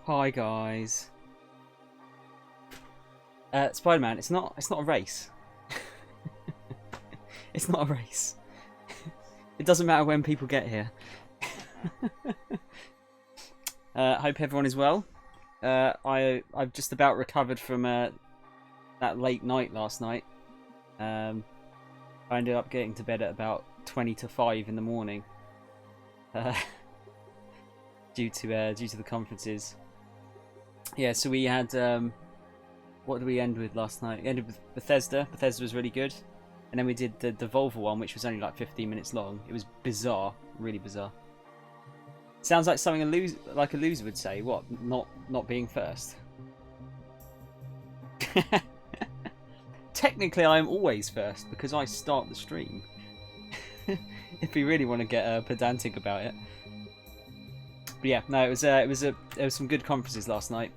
Hi guys. Spider-Man, it's not a race. It's not a race. It doesn't matter when people get here. Hope everyone is well. I've just about recovered from that late night last night. I ended up getting to bed at about 20 to 5 in the morning. Due to the conferences. Yeah, so we had what did we end with last night? We ended with Bethesda. Bethesda was really good. And then we did the Devolver one, which was only like 15 minutes long. It was bizarre, really bizarre. Sounds like something a loser would say. What? Not being first. Technically, I am always first because I start the stream. If we really want to get pedantic about it. But yeah, no, there was some good conferences last night.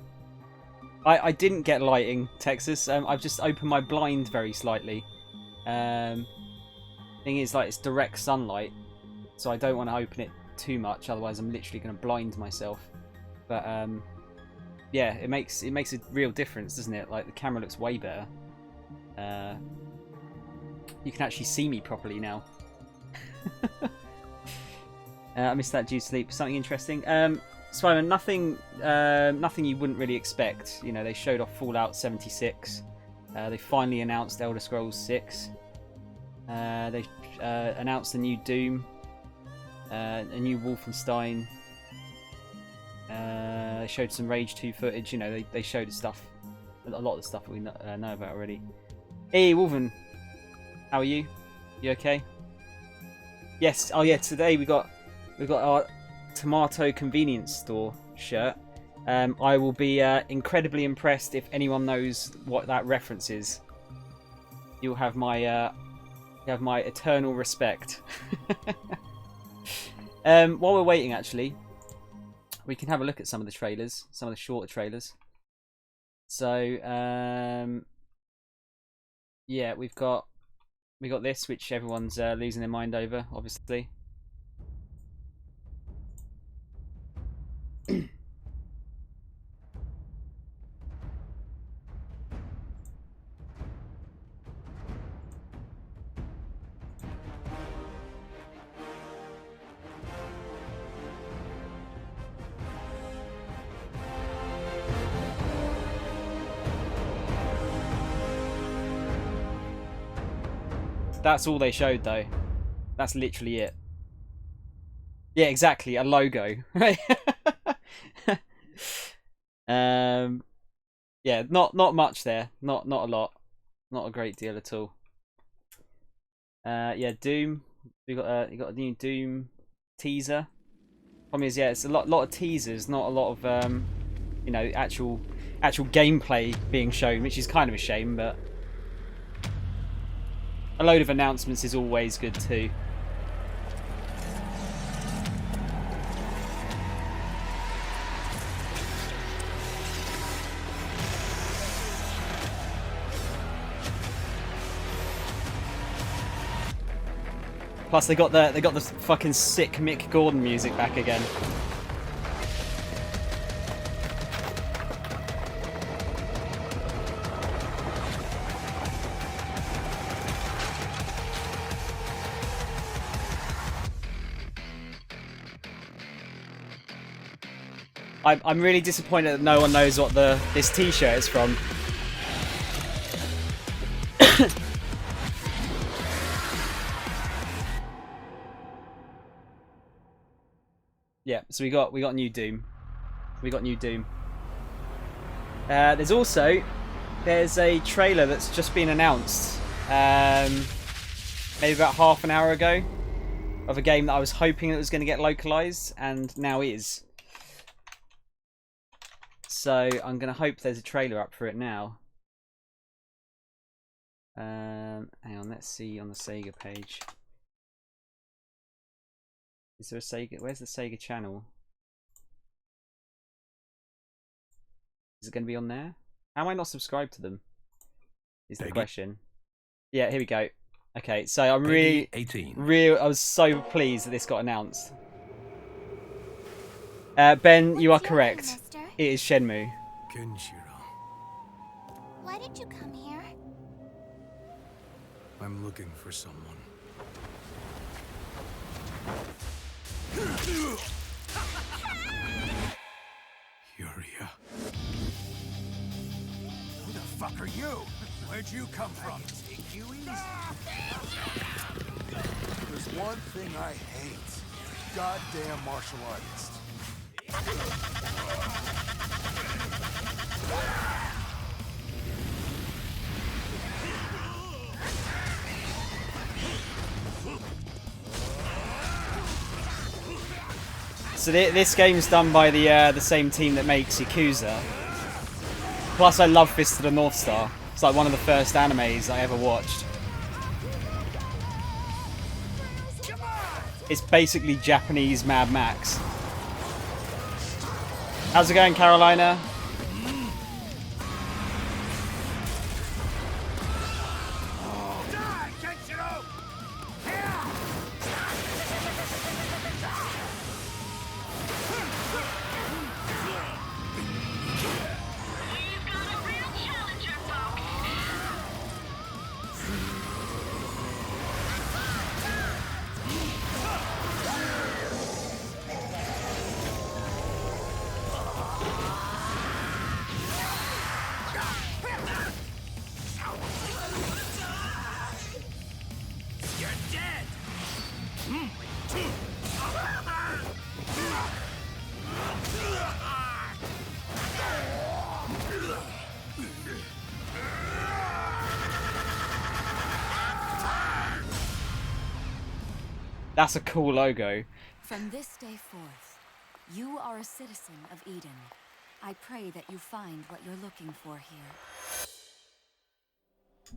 I didn't get lighting, Texas. I've just opened my blind very slightly. Thing is, like, it's direct sunlight, so I don't want to open it too much. Otherwise, I'm literally going to blind myself. But yeah, it makes a real difference, doesn't it? Like, the camera looks way better. You can actually see me properly now. I missed that due to sleep. Something interesting. Spider-Man, nothing you wouldn't really expect. You know, they showed off Fallout 76. They finally announced Elder Scrolls 6. They announced a new Doom, a new Wolfenstein. They showed some Rage 2 footage. You know, they showed stuff, a lot of the stuff that we know about already. Hey, Wolfen, how are you? You okay? Yes. Oh yeah. Today we got our tomato convenience store shirt. I will be incredibly impressed if anyone knows what that reference is. You'll have my eternal respect. While we're waiting, actually, we can have a look at some of the trailers, some of the shorter trailers. So yeah, we got this, which everyone's losing their mind over, obviously. That's all they showed, though. That's literally it. Yeah, exactly. A logo. Yeah, not much there. Not a lot. Not a great deal at all. Yeah, Doom. You got a new Doom teaser. Problem is, yeah, it's a lot of teasers, not a lot of you know, actual gameplay being shown, which is kind of a shame, but a load of announcements is always good too. Plus they got the fucking sick Mick Gordon music back again. I'm really disappointed that no one knows what this T-shirt is from. Yeah, so we got new Doom. We got new Doom. There's a trailer that's just been announced, maybe about half an hour ago, of a game that I was hoping it was going to get localized, and now is. So I'm going to hope there's a trailer up for it now. Hang on, let's see on the Sega page. Is there a Sega? Where's the Sega channel? Is it going to be on there? How am I not subscribed to them? Is the question. Yeah, here we go. Okay, so I'm really, I was so pleased that this got announced. Ben, you are correct. It is Shenmue. Kenshiro. Why did you come here? I'm looking for someone. Yuria. Who the fuck are you? Where'd you come from? Take you easy. There's one thing I hate. Goddamn martial artists. So this game's done by the same team that makes Yakuza. Plus, I love Fist of the North Star. It's like one of the first animes I ever watched. It's basically Japanese Mad Max. How's it going, Carolina? That's a cool logo. From this day forth, you are a citizen of Eden. I pray that you find what you're looking for here.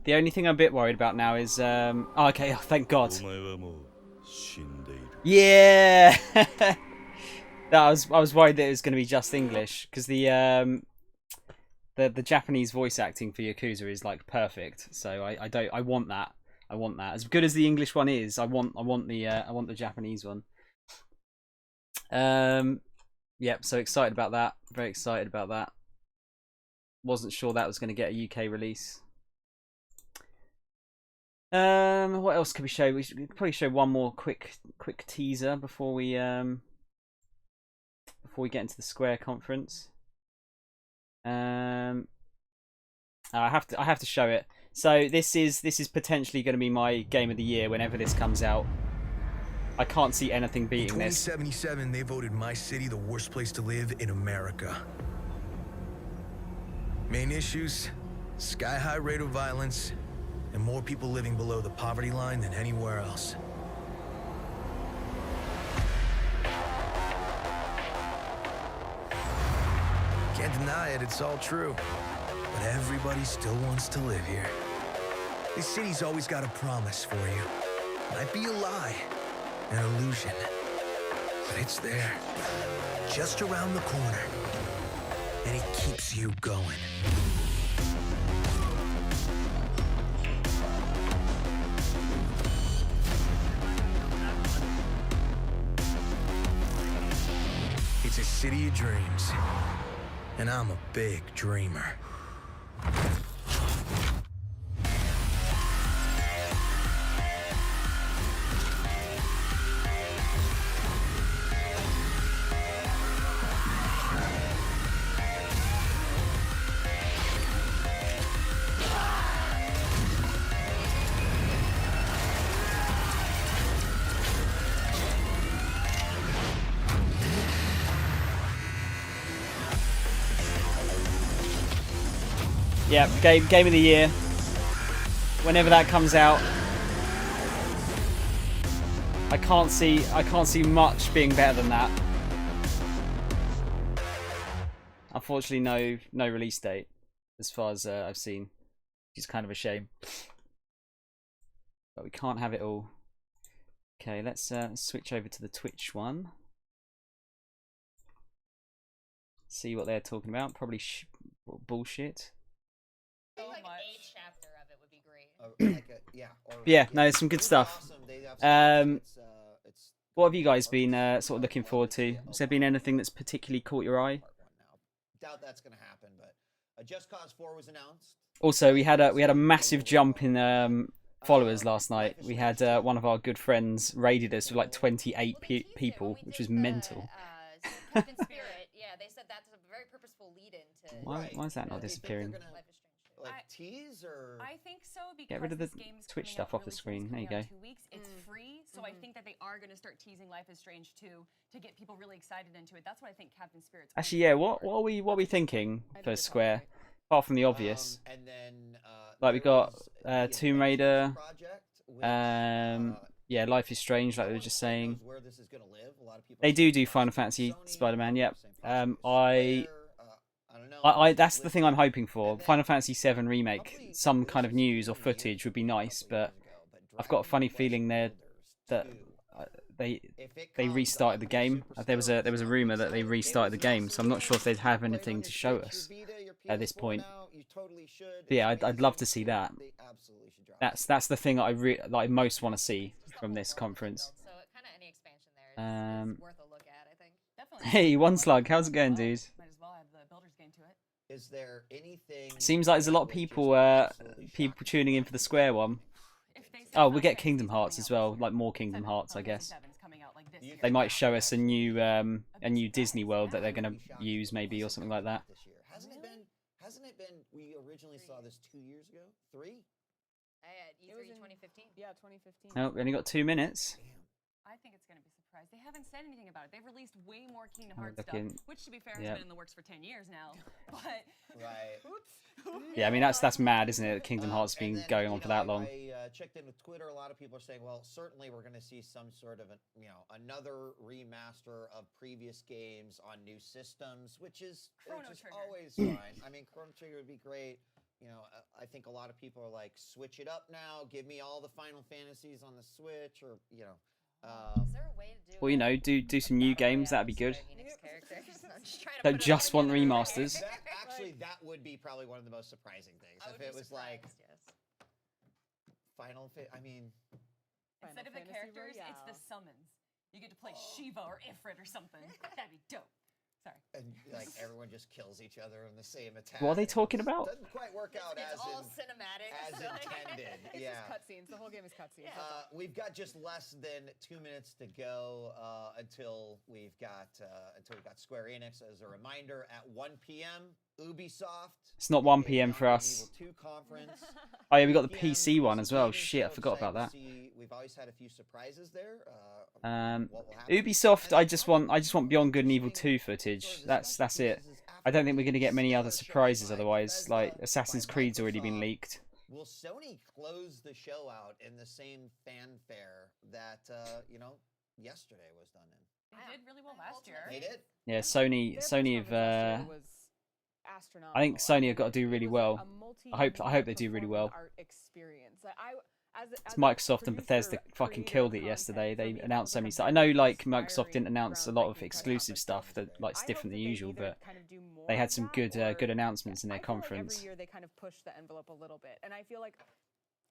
The only thing I'm a bit worried about now is oh, okay, oh, thank God. Yeah. I was worried that it was going to be just English, because the Japanese voice acting for Yakuza is like perfect. So I want that. I want that. As good as the English one is, I want the Japanese one. Yep, so excited about that. Very excited about that. Wasn't sure that was going to get a UK release. What else could we show? We should probably show one more quick teaser before we get into the Square conference. I have to show it. So this is potentially going to be my game of the year whenever this comes out. I can't see anything beating this. In 2077, they voted my city the worst place to live in America. Main issues: sky-high rate of violence, and more people living below the poverty line than anywhere else. Can't deny it, it's all true. But everybody still wants to live here. This city's always got a promise for you. Might be a lie, an illusion, but it's there, just around the corner, and it keeps you going. It's a city of dreams, and I'm a big dreamer. Yeah, game of the year. Whenever that comes out, I can't see much being better than that. Unfortunately, no release date as far as I've seen, which is kind of a shame. But we can't have it all. Okay, let's switch over to the Twitch one. See what they're talking about. Probably bullshit. Like a chapter of it would be great. Yeah, no, there's some good stuff. What have you guys been sort of looking forward to? Has there been anything that's particularly caught your eye? doubt that's going to happen. But Just Cause 4 was announced. Also, we had a massive jump in followers last night. We had one of our good friends raided us with like 28 people, which was mental. Captain Spirit, yeah, they said that's a very purposeful lead-in to. Why is that not disappearing? Like tease or I think so because get rid of the this game's Twitch coming out stuff off the really soon. screen. It's There you coming go. out 2 weeks. It's free, so I think that they are going to start teasing Life is Strange 2 to get people really excited into it. That's what I think Captain Spirit's. Actually, yeah. What are we thinking for Square? Apart from the obvious, and then like we got Tomb Raider. project, which, Yeah, Life is Strange, like they were just saying. where this is going to live. A lot of people They do Final Fantasy Spider-Man. Yep. That's the thing I'm hoping for. Final Fantasy VII remake. Some kind of news or footage would be nice, but I've got a funny feeling that they restarted the game. There was a rumor that they restarted the game, so I'm not sure if they'd have anything to show us at this point. But yeah, I'd love to see that. That's the thing that I most want to see from this conference. So kind of any expansion there is worth a look at, I think. Definitely. Hey, One Slug, how's it going, dude? Might as well add the Builder's Game to it. Is there anything? Seems like there's a lot of people tuning in for the Square one. Oh, we'll get Kingdom Hearts as well, like more Kingdom Hearts, I guess. They might show us a new Disney World that they're gonna use, maybe, or something like that. Hasn't it been? We originally saw this 2 years ago, 3. E3 2015. Yeah, 2015. Oh, we only got 2 minutes. I think it's going to be surprised. They haven't said anything about it. They've released way more Kingdom Oh, Hearts looking- stuff, which to be fair has been in the works for 10 years now. But Right. Yeah, I mean that's mad, isn't it? Kingdom Hearts been going on for that long. I checked in with Twitter. A lot of people are saying, well, certainly we're going to see some sort of another remaster of previous games on new systems, which is always fine. I mean, Chrono Trigger would be great. I think a lot of people are like, switch it up now. Give me all the Final Fantasies on the Switch, or Is there a way to do? Well, do some new games. That'd be good. Enix characters. I'm just trying to Don't put it just all want together. remasters. That would be probably one of the most surprising things I if would it be was like surprised, yes. I mean, instead of the characters, it's the summons. You get to play Shiva or Ifrit or something. That'd be dope. Sorry. and like everyone just kills each other in the same attack. What are they talking about? Doesn't quite work out It's as all cinematic. intended. It's Yeah. just cutscenes. The whole game is cutscenes. We've got just less than 2 minutes to go until we've got Square Enix. As a reminder, at 1 p.m. Ubisoft. It's not 1 p.m. for us. Evil 2 conference. Oh yeah, we got the PC one as well. Shit, I forgot about that. We've always had a few surprises there. Ubisoft, I just want Beyond Good and Evil 2 footage. That's it. I don't think we're gonna get many other surprises otherwise. Like Assassin's Creed's already been leaked. Will Sony close the show out in the same fanfare that yesterday was done in? They did really well last year. They did. Yeah, Sony have. I think Sony have got to do really well. I hope they do really well. Microsoft and Bethesda fucking killed it yesterday. They announced so many stuff. I know like Microsoft didn't announce a lot of exclusive stuff that's different than usual, but they had some good announcements in their conference. Every year they kind of push the envelope a little bit, and I feel like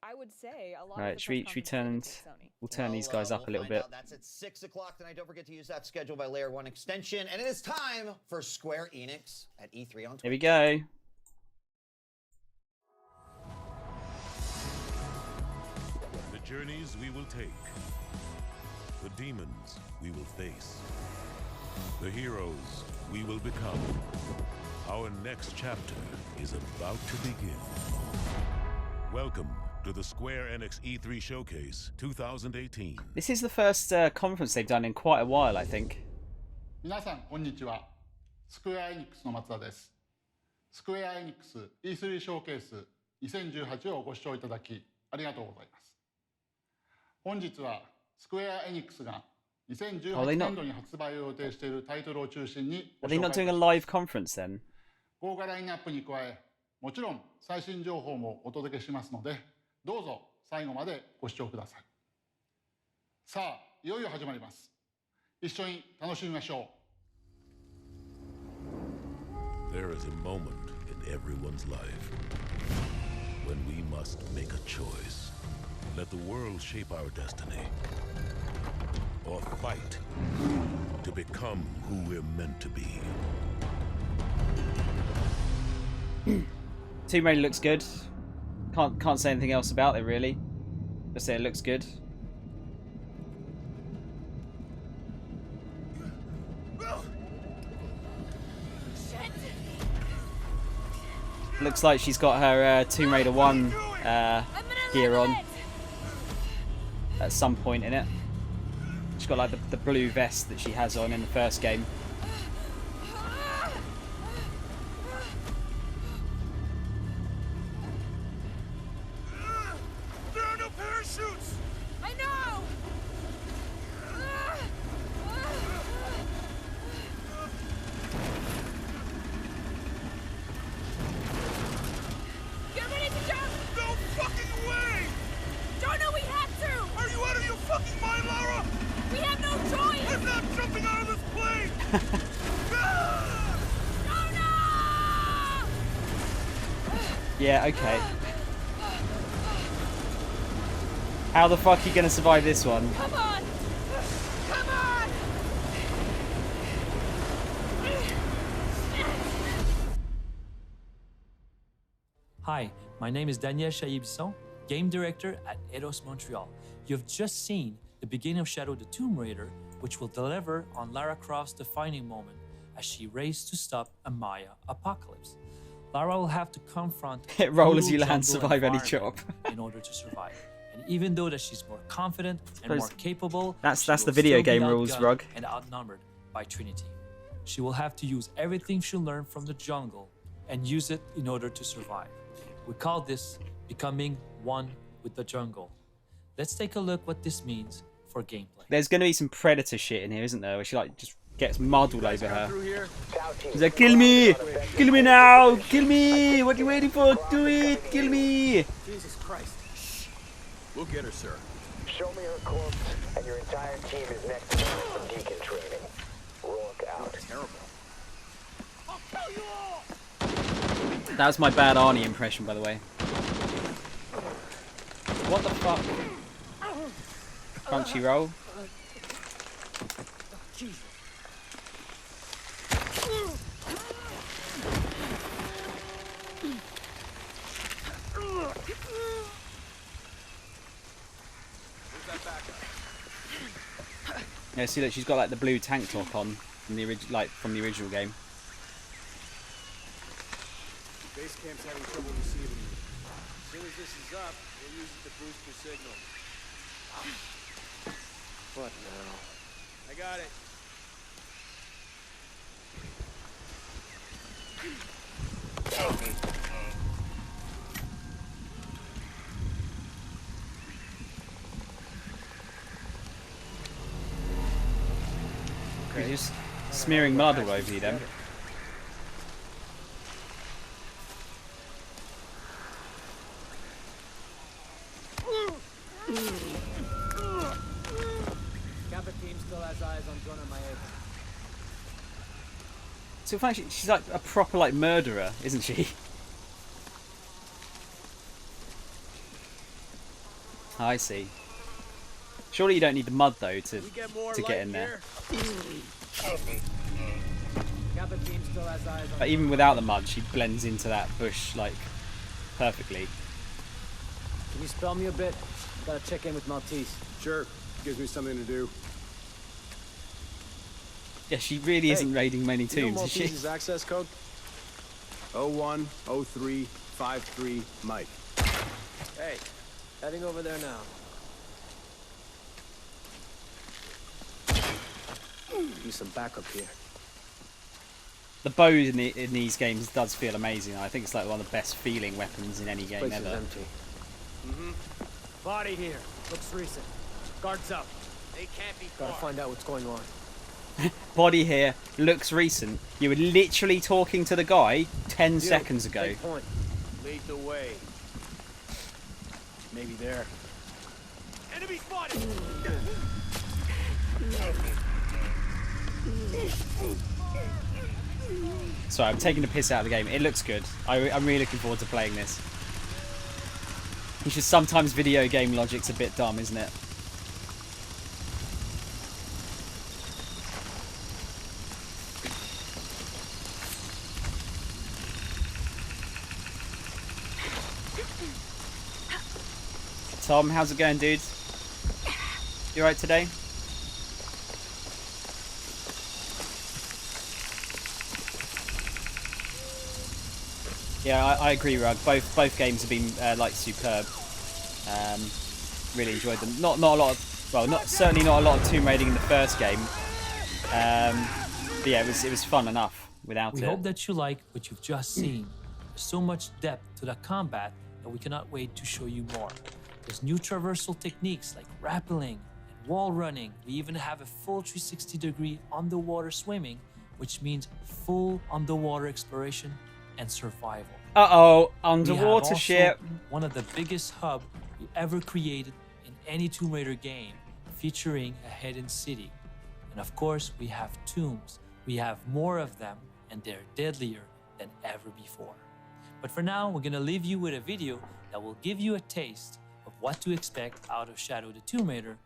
I would say a lot. Right, should we we'll turn these guys up a little bit. That's at 6 o'clock tonight. Don't forget to use that Schedule by Layer 1 extension, and it is time for Square Enix at E3 on Twitch. Here we go. The journeys we will take, the demons we will face, the heroes we will become. Our next chapter is about to begin. Welcome to the Square Enix E3 Showcase 2018. This is the first conference they've done in quite a while, I think. 皆さんこんにちは。スクエアエニックスの松田です。スクエアエニックス E3 ショーケース2018をご視聴いただきありがとうございます。本日はスクエアエニックスが2018年度に発売を予定しているタイトルを中心にご紹介いたします。Are they not doing a live conference then? 豪華ラインナップに加え、もちろん最新情報もお届けしますので、どうぞ最後までご視聴ください。さあ、いよいよ始まります。一緒に楽しみましょう。There is a moment in everyone's life when we must make a choice. Let the world shape our destiny, or fight to become who we're meant to be. Tomb Raider looks good. Can't say anything else about it really. Just say it looks good. Looks like she's got her Tomb Raider 1 gear on at some point in it. She's got like the blue vest that she has on in the first game. There are no parachutes! I know! Get ready to jump! No fucking way! Don't know we have to! Are you out of your fucking mind, Lara? We have no choice! I'm not jumping out of this plane! Yeah, okay. How the fuck are you gonna survive this one? Come on! Come on! Hi, my name is Daniel Chaillibson, Game Director at Eidos Montreal. You've just seen the beginning of Shadow the Tomb Raider, which will deliver on Lara Croft's defining moment as she races to stop a Maya apocalypse. Lara will have to confront Hit roll as brutal you land, jungle survive any environment chop. in order to survive. And even though that she's more confident and more capable, That's she the will video still be game rules, outgunned Rug. and outnumbered by Trinity. She will have to use everything she learned from the jungle and use it in order to survive. We call this becoming one with the jungle. Let's take a look what this means for gameplay. There's gonna be some Predator shit in here, isn't there? Where she like just gets muddled over her. She's like, kill me! Kill me now! Kill me! What are you waiting for? Do it! Kill me! Jesus Christ. Shh. We'll get her, sir. Show me her corpse, and your entire team is next to for deacon training. Rook out. Terrible. I'll kill you all! That was my bad Arnie impression, by the way. What the fuck? Crunchyroll? Jesus. Yeah, see that she's got like the blue tank top on from the original game. Base camp's having trouble receiving you. As soon as this is up, we'll use it to boost your signal. What now? I got it. You're just smearing mud all over you then. Kappa team still has eyes on Jonah Maeda. So funny, she's like a proper like murderer, isn't she? I see. Surely you don't need the mud though to get in there. Kappa team still has eyes on. But even without the mud, she blends into that bush like perfectly. Can you spell me a bit? Gotta check in with Maltese. Sure. Gives me something to do. Yeah, she really isn't raiding many tombs, is she? Maltese's access code? 010353 Mike. Hey, heading over there now. Need some backup here. The bow in these games does feel amazing. I think it's like one of the best feeling weapons in any game Place ever. is empty. Body here. Looks recent. Guards up. They can't be Gotta find out what's going on. Body here looks recent. You were literally talking to the guy 10 seconds ago. Take point. Lead the way. Maybe there. Enemy spotted! Sorry, I'm taking the piss out of the game. It looks good. I'm really looking forward to playing this. It's just sometimes video game logic's a bit dumb, isn't it? Tom, how's it going, dude? You alright today? Yeah, I agree, Rug. Both games have been like superb. Really enjoyed them. Not a lot of, well, certainly not a lot of tomb raiding in the first game. But yeah, it was fun enough without it. We hope that you like what you've just seen. There's so much depth to the combat that we cannot wait to show you more. There's new traversal techniques like rappelling and wall running. We even have a full 360-degree underwater swimming, which means full underwater exploration and survival. Uh-oh, underwater we ship. One of the biggest hubs we ever created in any Tomb Raider game, featuring a hidden city. And of course, we have tombs. We have more of them, and they're deadlier than ever before. But for now, we're gonna leave you with a video that will give you a taste of what to expect out of Shadow the Tomb Raider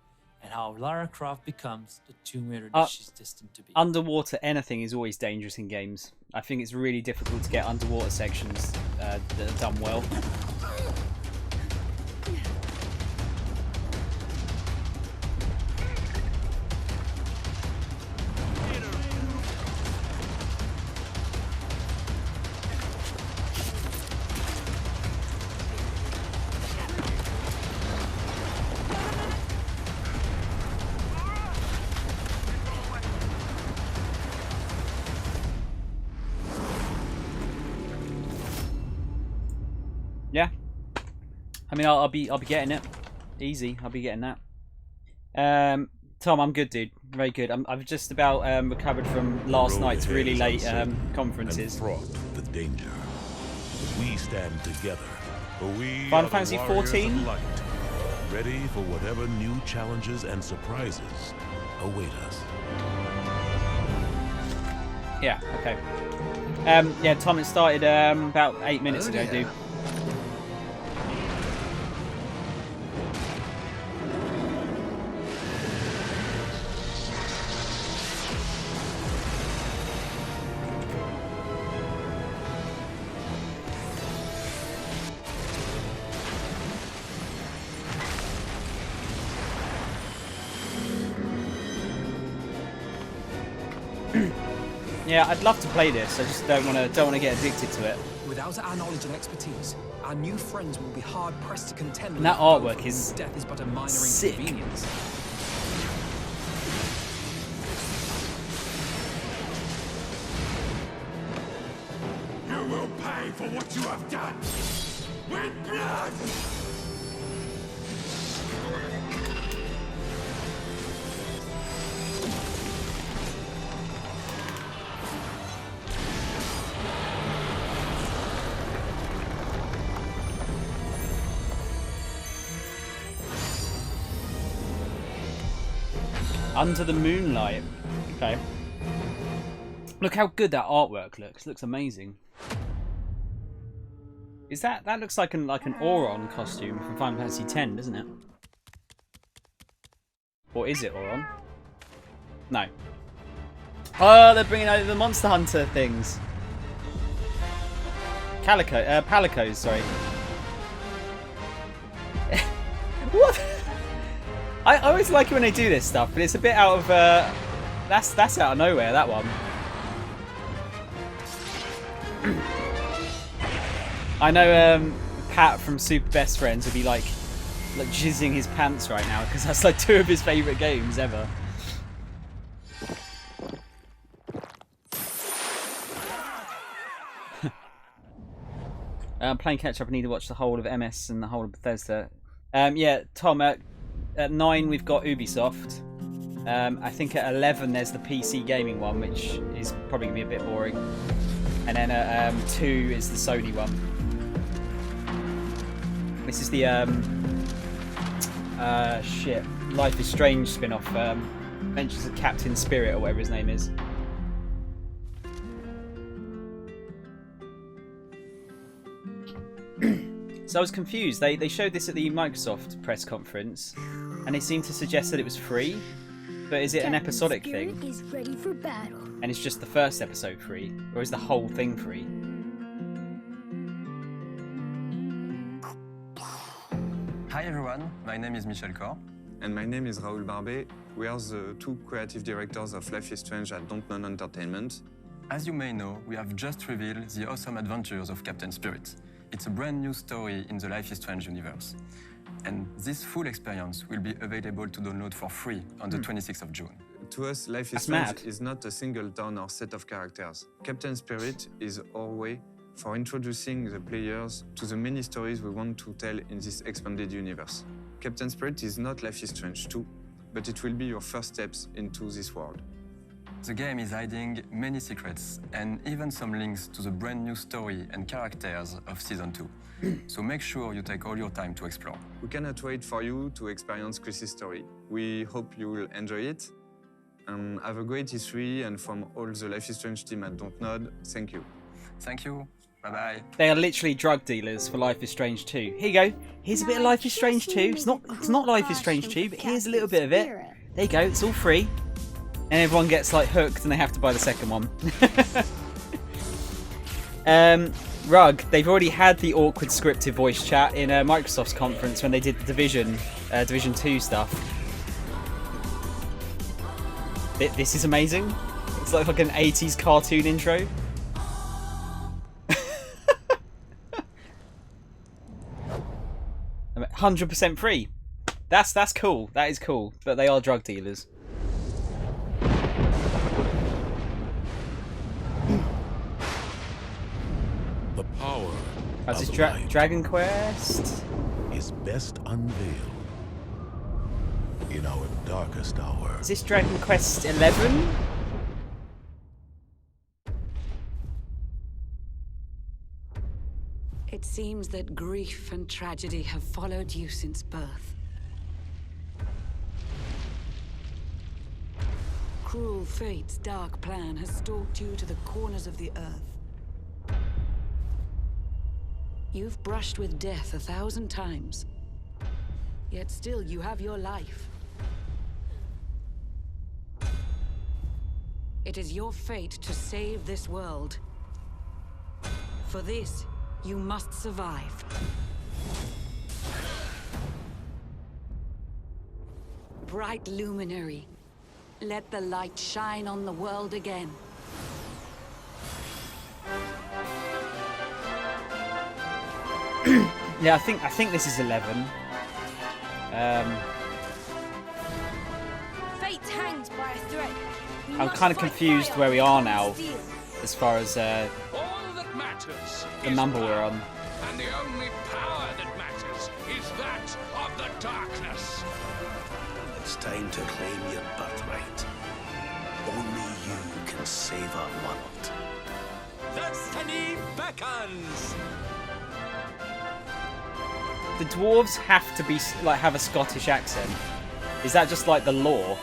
and how Lara Croft becomes the Tomb Raider that she's destined to be. Underwater anything is always dangerous in games. I think it's really difficult to get underwater sections that are done well. Yeah, I mean, I'll be getting it, easy. I'll be getting that. Tom, I'm good, dude. Very good. I've just about recovered from last night's really late conferences. And fraught with danger. We stand together, for we Final are the Fantasy warriors 14? of light, ready for whatever new challenges and surprises await us. Yeah. Okay. Yeah, Tom, it started about 8 minutes ago, dude. Yeah, I'd love to play this. I just don't want to get addicted to it. Without our knowledge and expertise, our new friends will be hard pressed to contend And that with artwork is death is but a minor sick. inconvenience. You will pay for what you have done with blood! Under the moonlight. Okay. Look how good that artwork looks. It looks amazing. Is that looks like an Auron costume from Final Fantasy X, doesn't it? Or is it Auron? No. Oh, they're bringing out the Monster Hunter things. Palicos, sorry. What? I always like it when they do this stuff, but it's a bit out of that's out of nowhere, that one. I know Pat from Super Best Friends would be like jizzing his pants right now because that's like 2 of his favourite games ever. I'm playing catch up. I need to watch the whole of MS and the whole of Bethesda. Yeah, Tom. At 9 we've got Ubisoft. I think at 11 there's the PC gaming one, which is probably gonna be a bit boring. And then at 2 is the Sony one. This is the Life is Strange spin-off. Adventures of Captain Spirit or whatever his name is. So I was confused. They showed this at the Microsoft press conference, and they seemed to suggest that it was free. But is it an episodic thing? Is ready for battle. And it's just the first episode free, or is the whole thing free? Hi everyone, my name is Michel Cor. And my name is Raoul Barbet. We are the two creative directors of Life is Strange at Dontnod Entertainment. As you may know, we have just revealed the awesome adventures of Captain Spirit. It's a brand new story in the Life is Strange universe. And this full experience will be available to download for free on the 26th of June. To us, Life is Strange is not a single town or set of characters. Captain Spirit is our way for introducing the players to the many stories we want to tell in this expanded universe. Captain Spirit is not Life is Strange 2, but it will be your first steps into this world. The game is hiding many secrets and even some links to the brand new story and characters of Season 2. So make sure you take all your time to explore. We cannot wait for you to experience Chris's story. We hope you will enjoy it. And have a great E3, and from all the Life is Strange team at Dontnod, thank you. Thank you. Bye-bye. They are literally drug dealers for Life is Strange 2. Here you go. Here's a bit of Life is Strange 2. It's not Life is Strange 2, but here's a little bit of it. There you go. It's all free. And everyone gets like hooked and they have to buy the second one. Rug, they've already had the awkward scripted voice chat in Microsoft's conference when they did the Division 2 stuff. This is amazing. It's like an 80s cartoon intro. 100% free. That's cool. That is cool. But they are drug dealers. The power That's of his light Dragon Quest is best unveiled in our darkest hour. Is this Dragon Quest 11? It seems that grief and tragedy have followed you since birth. Cruel fate's dark plan has stalked you to the corners of the earth. You've brushed with death 1,000 times, yet still you have your life. It is your fate to save this world. For this, you must survive. Bright luminary, let the light shine on the world again. Yeah, I think this is 11. Fate hangs by a thread. I'm kind of confused where we are now, as far as All that matters the number we're on. and the only power that matters is that of the darkness. It's time to claim your birthright. Only you can save our world. Destiny beckons. The dwarves have to be like have a Scottish accent. Is that just like the law?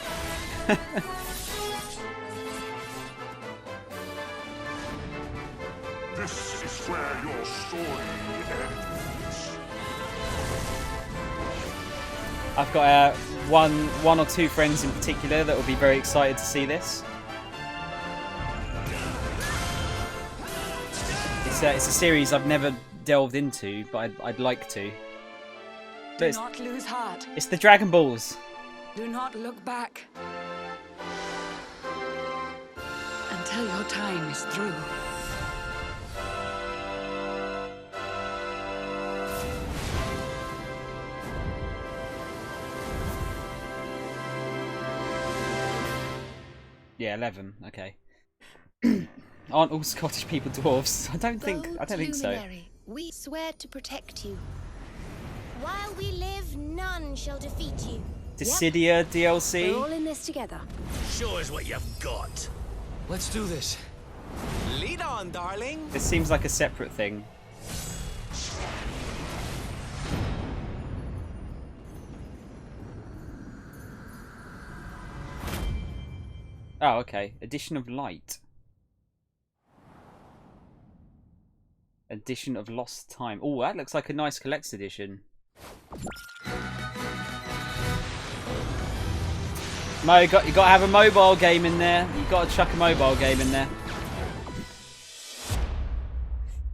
This is where your story ends. I've got one or two friends in particular that will be very excited to see this. It's a series I've never delved into, but I'd like to. Do not lose heart. It's the Dragon Balls. Do not look back. Until your time is through. Yeah, 11. Okay. Aren't all Scottish people dwarves? I don't think so. Luminary, we swear to protect you. While we live, none shall defeat you. Dissidia DLC. We're all in this together. Show us what you've got. Let's do this. Lead on, darling. This seems like a separate thing. Oh, okay. Edition of Light. Edition of Lost Time. Oh, that looks like a nice collector's edition. Mo, you got to have a mobile game in there. You got to chuck a mobile game in there.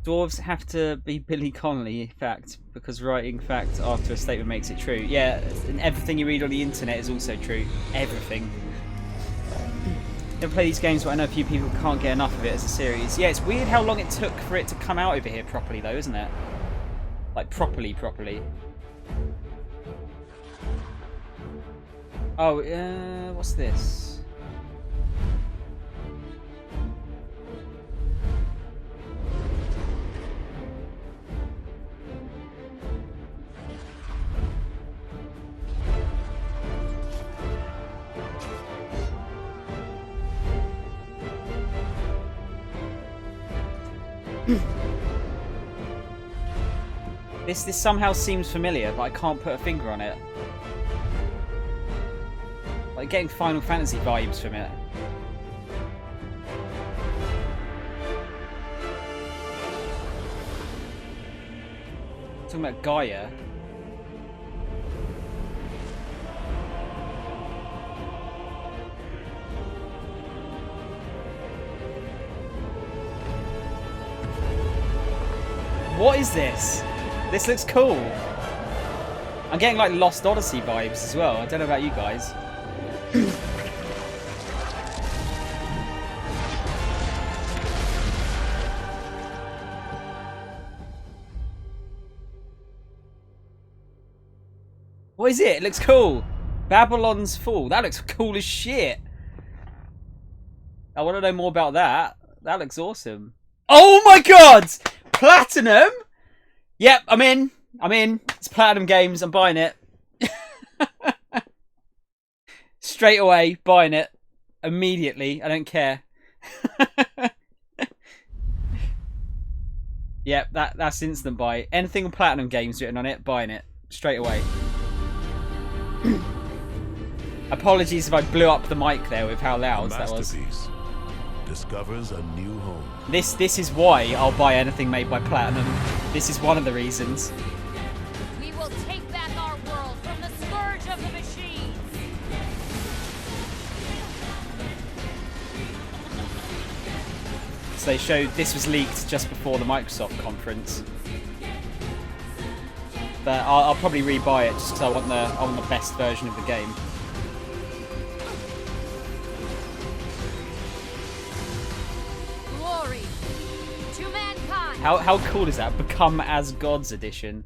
Dwarves have to be Billy Connolly, fact, because writing fact after a statement makes it true. Yeah, and everything you read on the internet is also true. Everything. Never play these games, but I know a few people can't get enough of it as a series. Yeah, it's weird how long it took for it to come out over here properly, though, isn't it? Like, properly. Oh, what's this? This somehow seems familiar, but I can't put a finger on it. Like getting Final Fantasy vibes from it. Talking about Gaia. What is this? This looks cool. I'm getting like Lost Odyssey vibes as well. I don't know about you guys. What is it? It looks cool. Babylon's Fall. That looks cool as shit. I want to know more about that. That looks awesome. Oh my god! Platinum? Yep, I'm in. It's Platinum Games. I'm buying it. Straight away, buying it. Immediately. I don't care. Yep, that's instant buy. Anything with Platinum Games written on it, buying it. Straight away. Apologies if I blew up the mic there with how loud that was. Discovers a new home. This is why I'll buy anything made by Platinum. This is one of the reasons. We will take back our world from the scourge of the machines. So they showed this was leaked just before the Microsoft conference. But I'll probably rebuy it just because I want the best version of the game. Glory to mankind. How cool is that? Become as Gods edition. And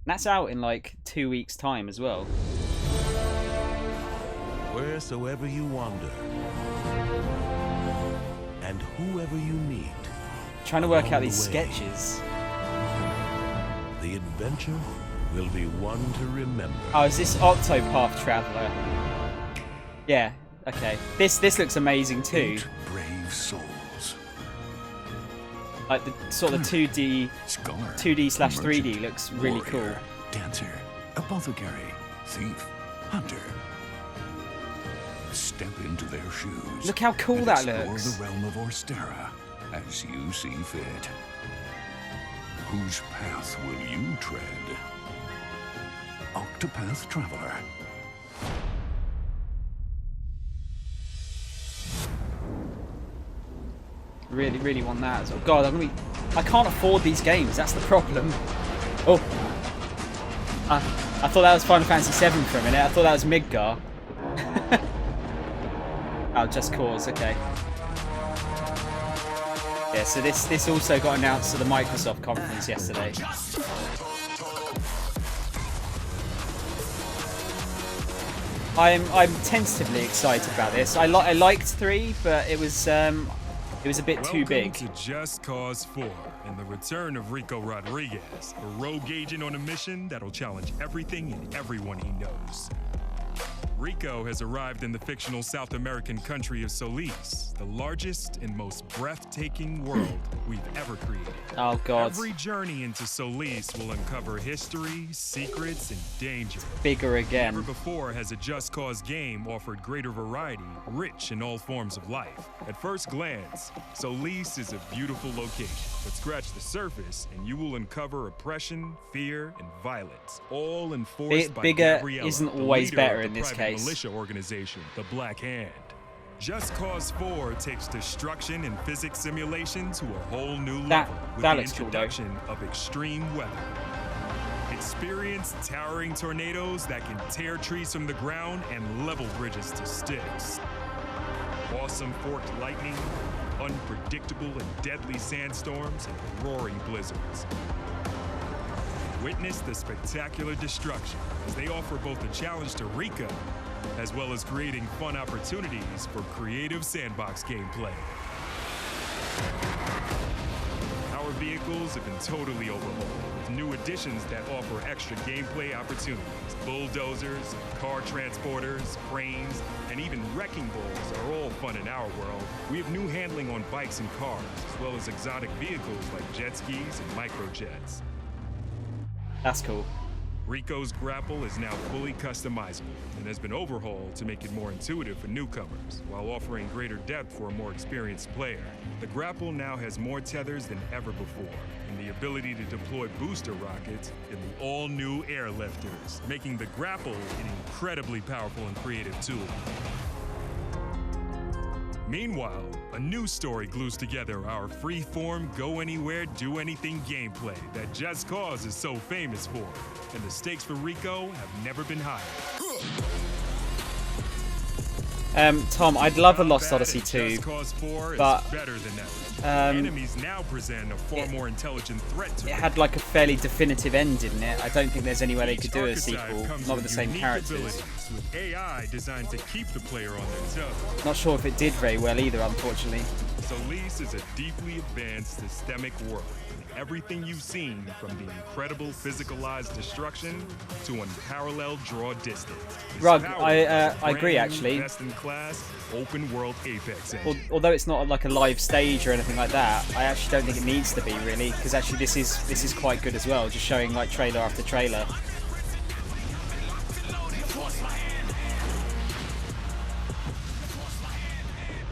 that's out in like 2 weeks' time as well. Wheresoever you wander, and whoever you meet. Trying to work out these sketches. The adventure will be one to remember. Oh, is this Octopath Traveler? Yeah. Okay. This looks amazing too. 8 brave souls. Like the sort of 2D, Scholar, 2D/3D looks really cool. Dancer, apothecary, thief, hunter. Step into their shoes. Look how cool that explore looks. the realm of Orstera as you see fit. Whose path will you tread? Octopath Traveler. Really want that as well. God, I can't afford these games. That's the problem. Oh, I thought that was Final Fantasy VII for a minute. I thought that was Midgar. Oh, Just Cause. Okay. Yeah. So this also got announced at the Microsoft conference yesterday. I'm tentatively excited about this. I liked 3, but it was a bit too big. Welcome to Just Cause 4 and the return of Rico Rodriguez, a rogue agent on a mission that'll challenge everything and everyone he knows. Rico has arrived in the fictional South American country of Solis, the largest and most breathtaking world we've ever created. Oh God. Every journey into Solis will uncover history, secrets, and danger. Bigger again. Never before has a Just Cause game offered greater variety, rich in all forms of life. At first glance, Solis is a beautiful location, but scratch the surface and you will uncover oppression, fear, and violence, all enforced by Bigger Gabriella, isn't the always leader better of the in this private case. militia organization, the Black Hand. Just Cause 4 takes destruction and physics simulation to a whole new level with the introduction of extreme weather. Experience towering tornadoes that can tear trees from the ground and level bridges to sticks. Awesome forked lightning, unpredictable and deadly sandstorms, and roaring blizzards. Witness the spectacular destruction as they offer both a challenge to Rico, as well as creating fun opportunities for creative sandbox gameplay. Our vehicles have been totally overhauled with new additions that offer extra gameplay opportunities. Bulldozers, car transporters, cranes, and even wrecking balls are all fun in our world. We have new handling on bikes and cars, as well as exotic vehicles like jet skis and microjets. That's cool. Rico's grapple is now fully customizable and has been overhauled to make it more intuitive for newcomers, while offering greater depth for a more experienced player. The grapple now has more tethers than ever before, and the ability to deploy booster rockets in the all-new airlifters, making the grapple an incredibly powerful and creative tool. Meanwhile, a new story glues together our free-form, go-anywhere, do-anything gameplay that Just Cause is so famous for, and the stakes for Rico have never been higher. Tom, I'd love a Lost Odyssey 2, but enemies now present a far more intelligent threat to it had like a fairly definitive end, didn't it? I don't think there's any way they could do a sequel, not with the same characters. With AI designed to keep the player on their toes. Not sure if it did very well either, unfortunately. Solis is a deeply advanced systemic world. Everything you've seen, from the incredible physicalized destruction to unparalleled draw distance. Rug, I agree actually. Best in class, open world Apex engine. Although it's not like a live stage or anything like that, I actually don't think it needs to be really, because actually this is quite good as well, just showing like trailer after trailer.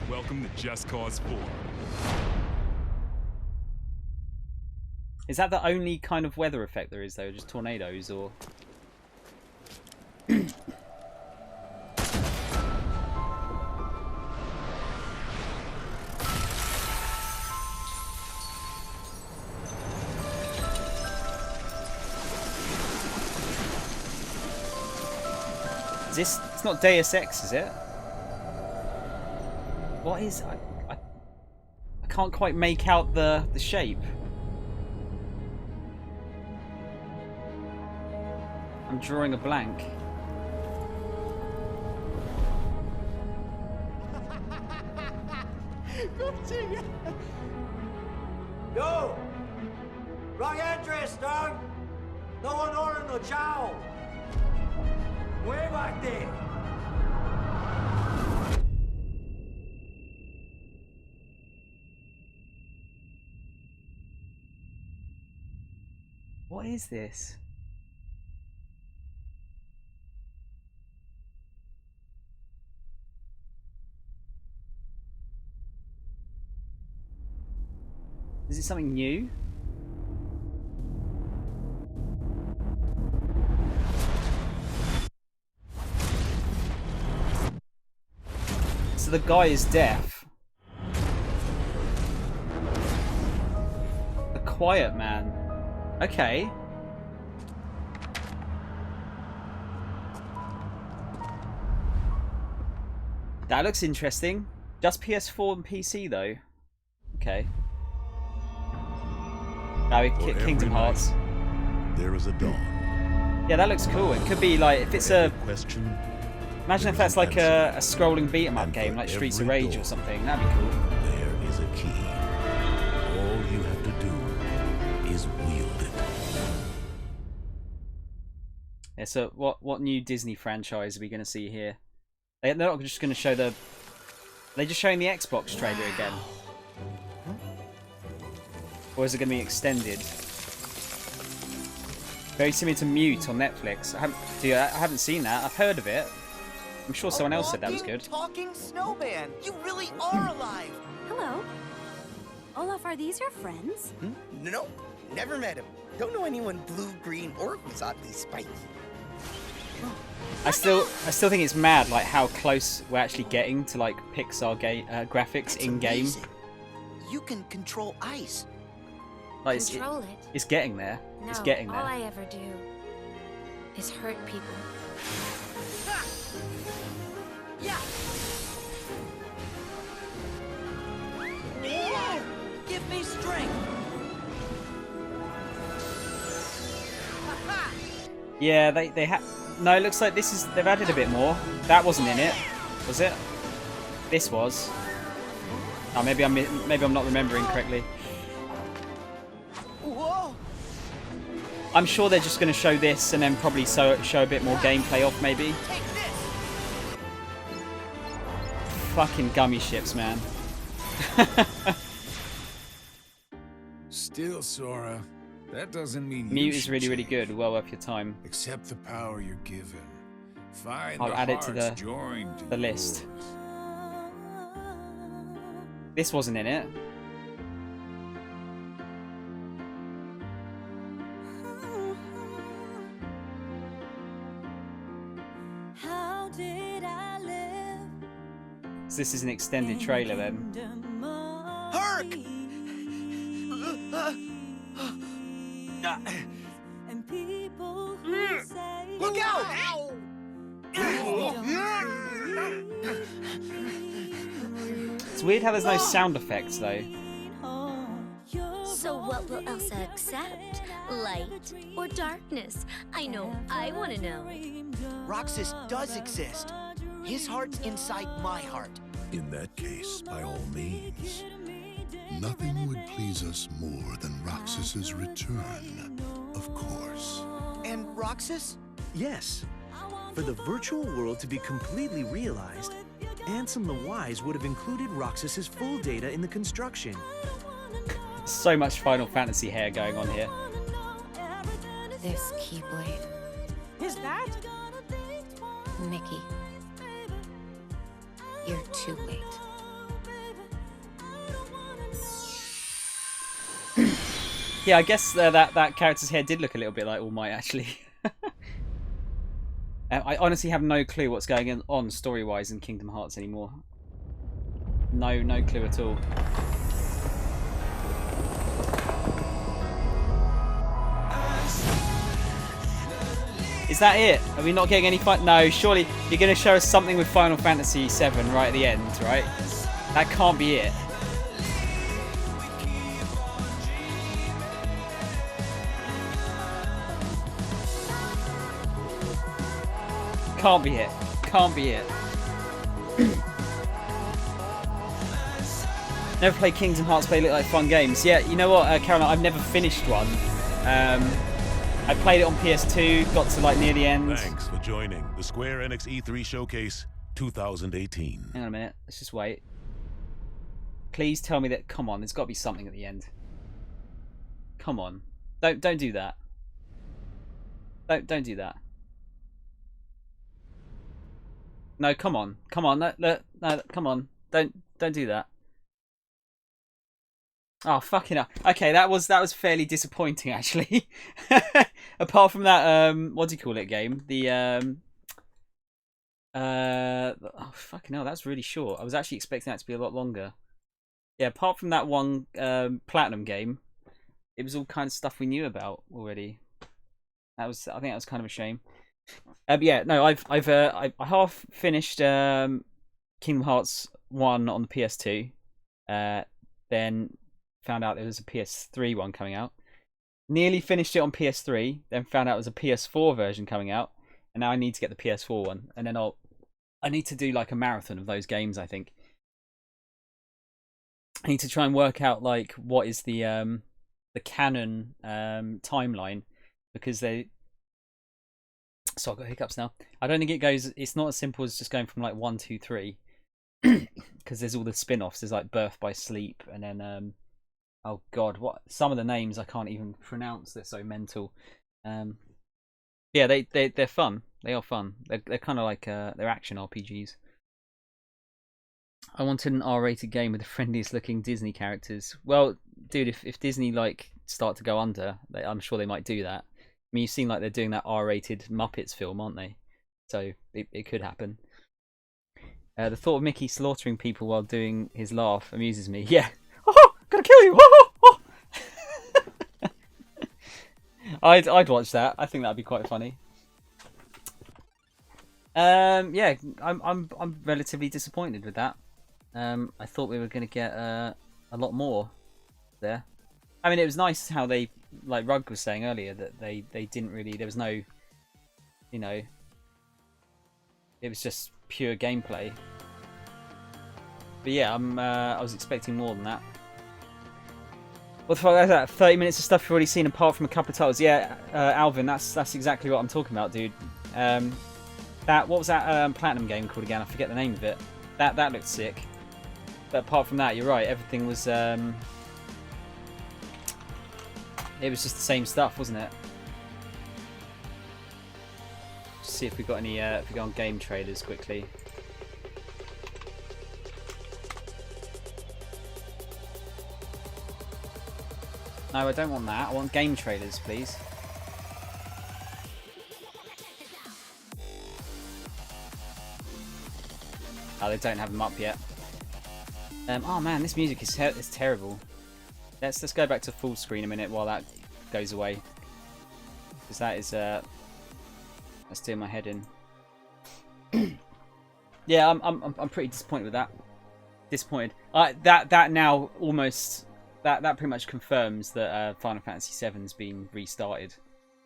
Welcome to Just Cause 4. Is that the only kind of weather effect there is though? Just tornadoes or... Is this... It's not Deus Ex, is it? What is... I can't quite make out the shape. I'm drawing a blank. Yo! Wrong address, dog! No one ordered no chow! Way back there! What is this? Is it something new? So the guy is deaf. The quiet man. Okay. That looks interesting. Just PS4 and PC though. Okay. No, Kingdom Hearts. There is a dawn. Yeah, that looks cool. It could be like, if it's a... Imagine if that's like a scrolling beat-em-up game, like Streets of Rage or something. That'd be cool. There is a key. All you have to do is wield it. Yeah, so what new Disney franchise are we going to see here? They're not just going to show the... They're just showing the Xbox trailer again. Or is it going to be extended? Very similar to Mute on Netflix. I haven't seen that. I've heard of it. I'm sure someone else said that was good. Talking snowman! You really are alive! Hello. Olaf, are these your friends? Nope, never met him. Don't know anyone blue, green, or who's oddly spiky. I still think it's mad like how close we're actually getting to like Pixar graphics in game. You can control ice. Like Control it? It's getting there. No, It's getting there. all I ever do is hurt people. Yeah. Whoa! Give me strength. Yeah, they have. No, it looks like they've added a bit more. That wasn't in it, was it? This was. Oh, maybe I'm not remembering correctly. Whoa! I'm sure they're just going to show this and then probably show a bit more gameplay off, maybe. Fucking gummy ships, man. Still, Sora, that doesn't mean Mute is really, really good. Well worth your time. Accept the power you're given. Find I'll the add it to hearts joined the list. This wasn't in it. How did I live? So this is an extended trailer then. Herc! And people who say Look out! It's weird how there's no sound effects though. So what will Elsa accept? Light or darkness? I know, I want to know. Roxas does exist. His heart's inside my heart. In that case, by all means. Nothing would please us more than Roxas's return, of course. And Roxas? Yes. For the virtual world to be completely realized, Ansem the Wise would have included Roxas's full data in the construction. So much Final Fantasy hair going on here. This Keyblade. Is that? Mickey. You're too late. Yeah, I guess that character's hair did look a little bit like All Might actually. I honestly have no clue what's going on story-wise in Kingdom Hearts anymore. No clue at all. Is that it? Are we not getting any fight? No, surely you're going to show us something with Final Fantasy VII right at the end, right? That can't be it. Can't be it. Can't be it. Never played Kingdom Hearts, but they look like fun games. Yeah, you know what, Caroline? I've never finished one. I played it on PS2, got to like near the end. Thanks for joining the Square Enix E3 Showcase 2018. Hang on a minute, let's just wait. Please tell me that. Come on, there's got to be something at the end. Come on, don't do that. Don't do that. No, come on, no, come on, don't do that. Oh, fucking hell. Okay, that was fairly disappointing actually. Apart from that, what do you call it game? The oh fucking hell, that's really short. I was actually expecting that to be a lot longer. Yeah, apart from that one platinum game, it was all kind of stuff we knew about already. I think that was kind of a shame. But yeah, no, I half finished Kingdom Hearts 1 on the PS2. Then found out there was a PS3 one coming out. Nearly finished it on PS3, then found out there was a PS4 version coming out, and now I need to get the PS4 one, and then I need to do like a marathon of those games. I think I need to try and work out like what is the canon timeline, because they. So I've got hiccups now. I don't think it goes. It's not as simple as just going from like 1, 2, 3, because there's all the spin-offs. There's like Birth by Sleep, and then oh god, what some of the names I can't even pronounce. They're so mental. Yeah, they're fun. They are fun. They're kind of like they're action RPGs. I wanted an R-rated game with the friendliest looking Disney characters. Well, dude, if Disney like start to go under, I'm sure they might do that. I mean, you've seen like they're doing that R-rated Muppets film, aren't they? So it could happen. The thought of Mickey slaughtering people while doing his laugh amuses me. Yeah. Oh, gonna kill you! Oh, oh. I'd watch that. I think that'd be quite funny. Yeah, I'm relatively disappointed with that. I thought we were gonna get a lot more there. I mean, it was nice how they, like Rug was saying earlier, that they didn't really. There was no, you know, it was just pure gameplay. But yeah, I was expecting more than that. What the fuck is that? 30 minutes of stuff you've already seen apart from a couple of titles. Yeah, Alvin, that's exactly what I'm talking about, dude. What was that Platinum game called again? I forget the name of it. That looked sick. But apart from that, you're right. Everything was it was just the same stuff, wasn't it? Just see if we got any. If we go on game trailers quickly. No, I don't want that. I want game trailers, please. Oh, they don't have them up yet. Oh man, this music is terrible. Let's go back to full screen a minute while that goes away, because that is that's doing my head in. Yeah, I'm pretty disappointed with that. Disappointed. That now almost that pretty much confirms that Final Fantasy VII's been restarted,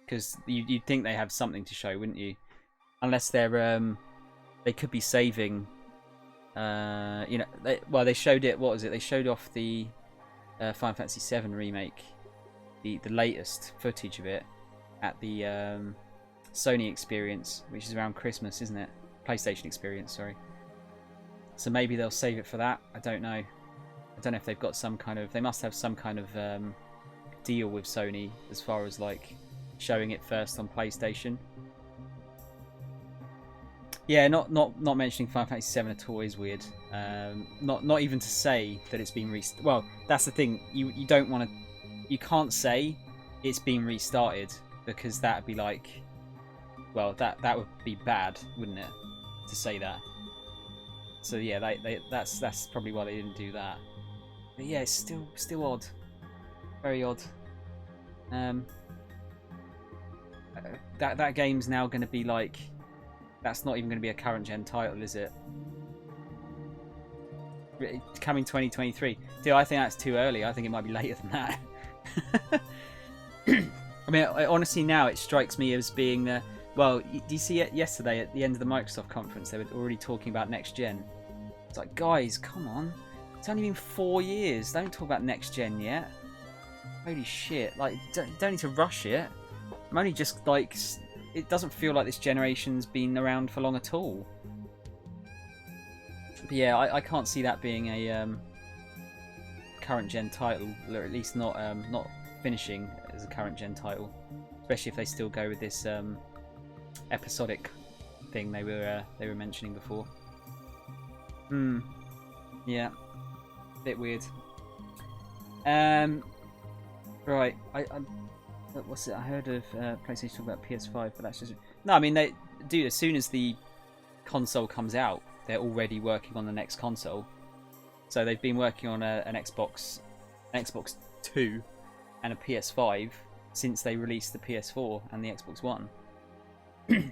because you'd think they have something to show, wouldn't you? Unless they're they could be saving. You know, they showed it. What was it? They showed off the Final Fantasy VII remake, the latest footage of it at the Sony experience, which is around Christmas, isn't it? PlayStation experience, sorry. So maybe they'll save it for that. I don't know. I don't know if they've got some kind of. They must have some kind of deal with Sony as far as like showing it first on PlayStation. Yeah, not mentioning Final Fantasy VII at all is weird. Not even to say that it's been restarted. Well, that's the thing. You don't want to. You can't say it's been restarted, because that'd be like. Well, that would be bad, wouldn't it? To say that. So yeah, that's probably why they didn't do that. But yeah, it's still odd. Very odd. That game's now going to be like. That's not even going to be a current gen title, is it? Coming 2023. Dude, I think that's too early. I think it might be later than that. I mean, honestly, now it strikes me as being the. Well, do you see it yesterday at the end of the Microsoft conference? They were already talking about next gen. It's like, guys, come on. It's only been 4 years. Don't talk about next gen yet. Holy shit! Like, don't need to rush it. I'm only just like. It doesn't feel like this generation's been around for long at all. But yeah, I can't see that being a current gen title, or at least not finishing as a current gen title. Especially if they still go with this episodic thing they were mentioning before. Yeah, bit weird. Right, what's it? I heard of PlayStation talk about PS5, but that's just no. I mean, they do as soon as the console comes out, they're already working on the next console. So they've been working on an Xbox 2, and a PS5 since they released the PS4 and the Xbox One. You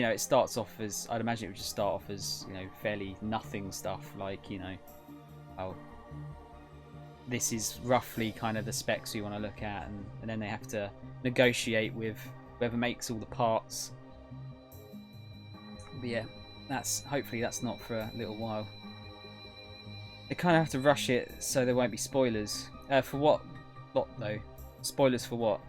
know, it starts off as I'd imagine it would just start off as fairly nothing stuff like this is roughly kind of the specs you want to look at, and then they have to negotiate with whoever makes all the parts. But yeah, hopefully that's not for a little while. They kind of have to rush it so there won't be spoilers. For what though? Spoilers for what?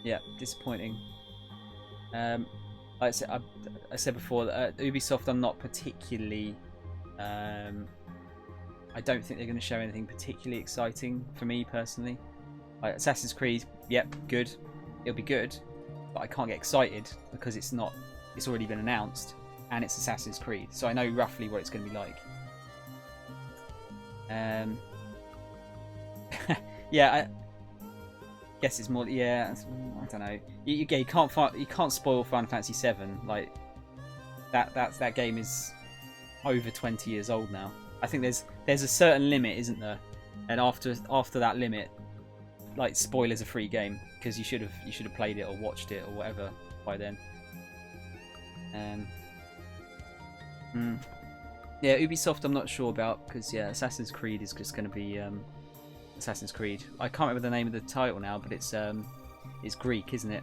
Yeah, disappointing. Like I said before, Ubisoft, I'm not particularly. I don't think they're going to show anything particularly exciting for me personally. Like Assassin's Creed, yep, good. It'll be good, but I can't get excited because it's not. It's already been announced, and it's Assassin's Creed, so I know roughly what it's going to be like. Yeah, guess it's more. Yeah, I don't know. You can't spoil Final Fantasy VII. Like that game is over 20 years old now. I think there's a certain limit, isn't there? And after that limit, like spoilers a free game because you should have played it or watched it or whatever by then. Yeah, Ubisoft I'm not sure about because yeah, Assassin's Creed is just going to be Assassin's Creed. I can't remember the name of the title now, but it's Greek, isn't it?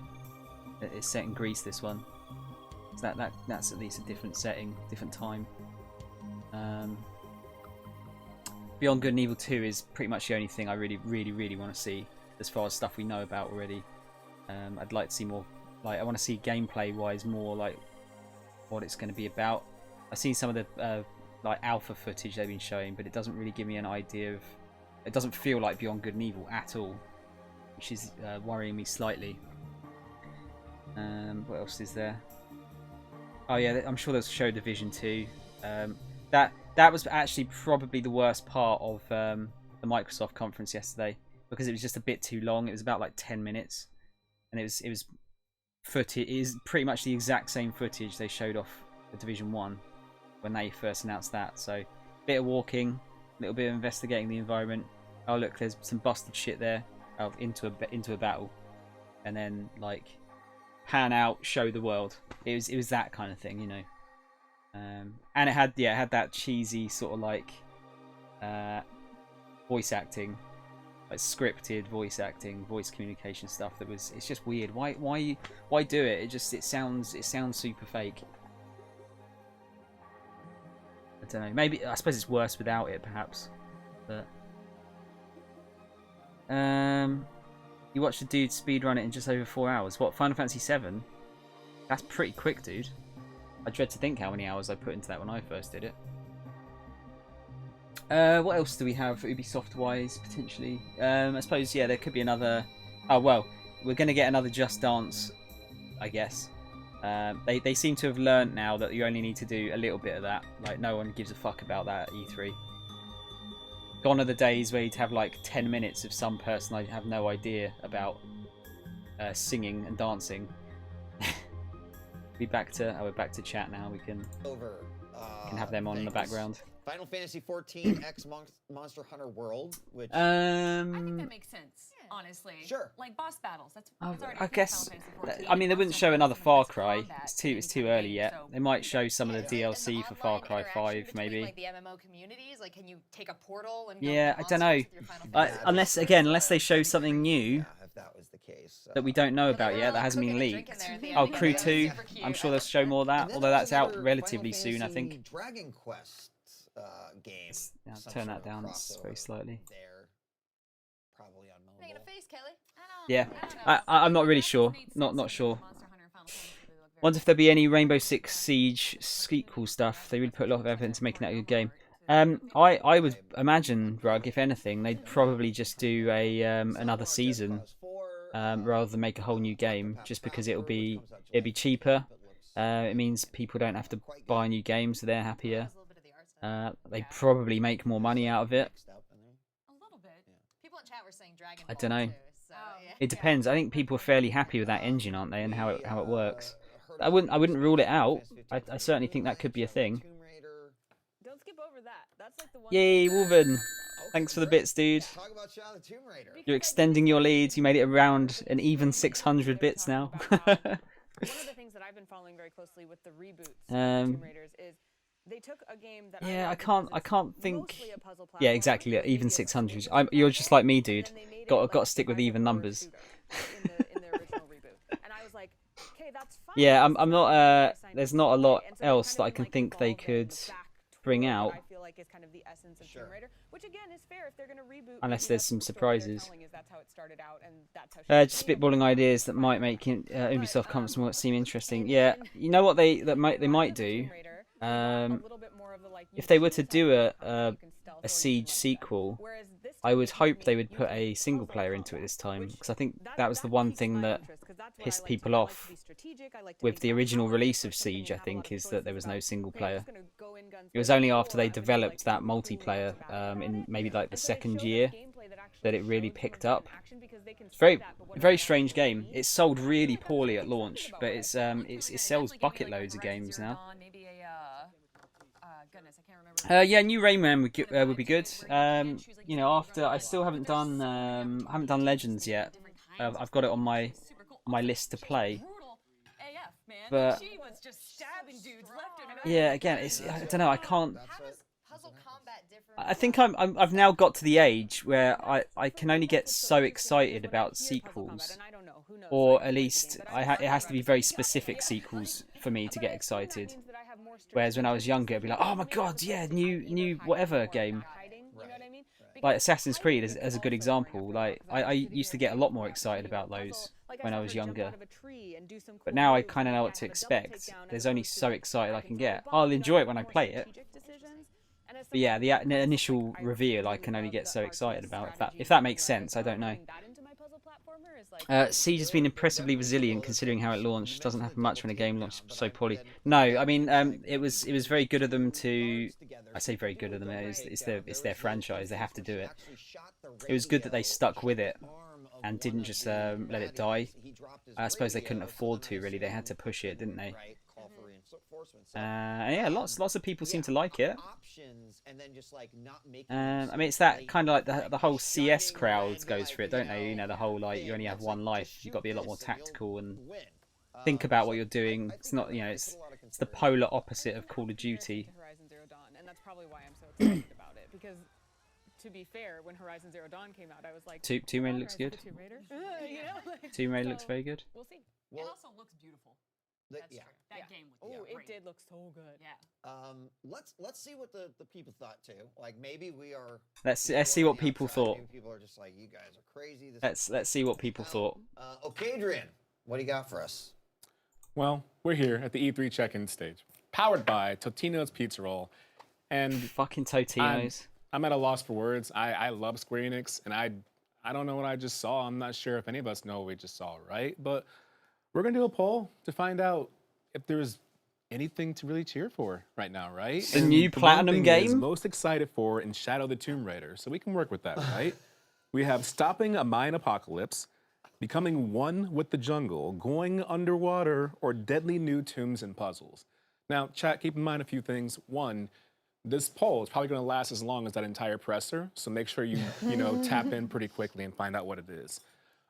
It's set in Greece, this one. So that's at least a different setting, different time. Beyond Good and Evil 2 is pretty much the only thing I really want to see as far as stuff we know about already. I'd like to see more. Like I want to see gameplay wise more like what it's going to be about. I've seen some of the like alpha footage they've been showing, but it doesn't really give me an idea of. It doesn't feel like Beyond Good and Evil at all, which is worrying me slightly. What else is there? Oh yeah, I'm sure they'll show Division 2. That was actually probably the worst part of the Microsoft conference yesterday because it was just a bit too long. It was about like 10 minutes, and it was footage. It is pretty much the exact same footage they showed off the Division 1 when they first announced that. So, bit of walking, a little bit of investigating the environment. Oh look, there's some busted shit there. Oh, into a battle, and then like pan out, show the world. It was that kind of thing, you know. And it had that cheesy sort of like voice acting, like scripted voice acting, voice communication stuff. It's just weird. Why do it? It sounds super fake. I don't know. Maybe I suppose it's worse without it, perhaps. But you watched a dude speedrun it in just over 4 hours. What, Final Fantasy VII? That's pretty quick, dude. I dread to think how many hours I put into that when I first did it. What else do we have Ubisoft-wise, potentially? I suppose, yeah, there could be another... Oh, well, we're going to get another Just Dance, I guess. They seem to have learnt now that you only need to do a little bit of that. Like, no one gives a fuck about that at E3. Gone are the days where you'd have, like, 10 minutes of some person I have no idea about singing and dancing. We're back to chat now. We can have them on in the background. Final Fantasy 14 X Monster Hunter World, which I think that makes sense, honestly. Sure. Like boss battles. That's I guess. I mean, they wouldn't show another Far Cry. It's too early yet. They might show some of the DLC for Far Cry 5, maybe. Like the MMO communities, like can you take a portal and yeah, I don't know. Unless they show something new. That was the case. That we don't know about yet, that hasn't been leaked. Oh, Crew 2. I'm sure they'll show more of that, although that's out relatively soon, I think. Dragon Quest game. Yeah, turn that down very slightly. Probably on mobile. Making a face, Kelly. Yeah, I'm not really sure. Not sure. Wonder if there'll be any Rainbow Six Siege sequel stuff. They really put a lot of effort into making that a good game. I would imagine, Rug, if anything, they'd probably just do another season rather than make a whole new game, just because it'd be cheaper. It means people don't have to buy a new game, so they're happier. They probably make more money out of it. I don't know. It depends. I think people are fairly happy with that engine, aren't they, and how it works. I wouldn't rule it out. I certainly think that could be a thing. Yay, Wolven! Thanks for the bits, dude. You're extending your lead. You made it around an even 600 bits now. One of the things that I've been following very closely with the reboots of Tomb Raiders is they took a game that yeah, I can't think. Yeah, exactly. Even 600. You're just like me, dude. Got to stick with even numbers. Yeah, I'm not. There's not a lot else that I can think they could bring out. I feel like is kind of the essence of Tomb Raider, which again is fair if they're going to reboot. Unless there's some surprises. That's how it started out, and that's how just spitballing ideas that might make Ubisoft conference more seem interesting. Yeah, you know what they might do. If they were to do a Siege sequel, I would hope they would put a single player into it this time, because I think that was the one thing that pissed people off with the original release of Siege, I think, is that there was no single player. It was only after they developed that multiplayer in maybe like the second year that it really picked up. It's very strange game. It sold really poorly at launch, but it sells bucket loads of games now. Yeah, new Rayman would be good. You know, after I still haven't done Legends yet. I've got it on my list to play. But yeah, again, I don't know. I can't. I think I've now got to the age where I can only get so excited about sequels, or at least it has to be very specific sequels for me to get excited. Whereas when I was younger, it'd be like, oh my god, yeah, new whatever game. Like Assassin's Creed as a good example. Like I used to get a lot more excited about those when I was younger. But now I kind of know what to expect. There's only so excited I can get. I'll enjoy it when I play it. But yeah, the initial reveal I can only get so excited about. If that makes sense, I don't know. Siege has been impressively resilient considering how it launched. Doesn't happen much when a game launches so poorly. No, I mean it was very good of them to. I say very good of them. It's their franchise. They have to do it. It was good that they stuck with it and didn't just let it die. I suppose they couldn't afford to really. They had to push it, didn't they? Yeah, lots of people seem to like it. I mean, it's that kind of like the whole CS crowd goes for it, don't they? You know, the whole like you only have one life. You've got to be a lot more tactical and think about what you're doing. It's not, you know, it's the polar opposite of Call of Duty. And that's probably why I'm so excited about it, because to be fair, when Horizon Zero Dawn came out, I was like, Tomb Raider looks good. Tomb Raider looks very good. We'll see. It also looks beautiful. That's true. That game looked it did look so good. Yeah. Let's see what the people thought too. Like maybe we are. Let's see what people thought. Maybe people are just like, you guys are crazy. Let's see what people thought. Okay, Adrian, what do you got for us? Well, we're here at the E3 check-in stage, powered by Totino's Pizza Roll, and fucking Totino's. I'm at a loss for words. I love Square Enix, and I don't know what I just saw. I'm not sure if any of us know what we just saw, right? But we're gonna do a poll to find out if there's anything to really cheer for right now, right? The new Platinum game? Most excited for in Shadow the Tomb Raider, so we can work with that, right? We have stopping a Mayan apocalypse, becoming one with the jungle, going underwater, or deadly new tombs and puzzles. Now, chat, keep in mind a few things. One, this poll is probably going to last as long as that entire presser, so make sure you tap in pretty quickly and find out what it is.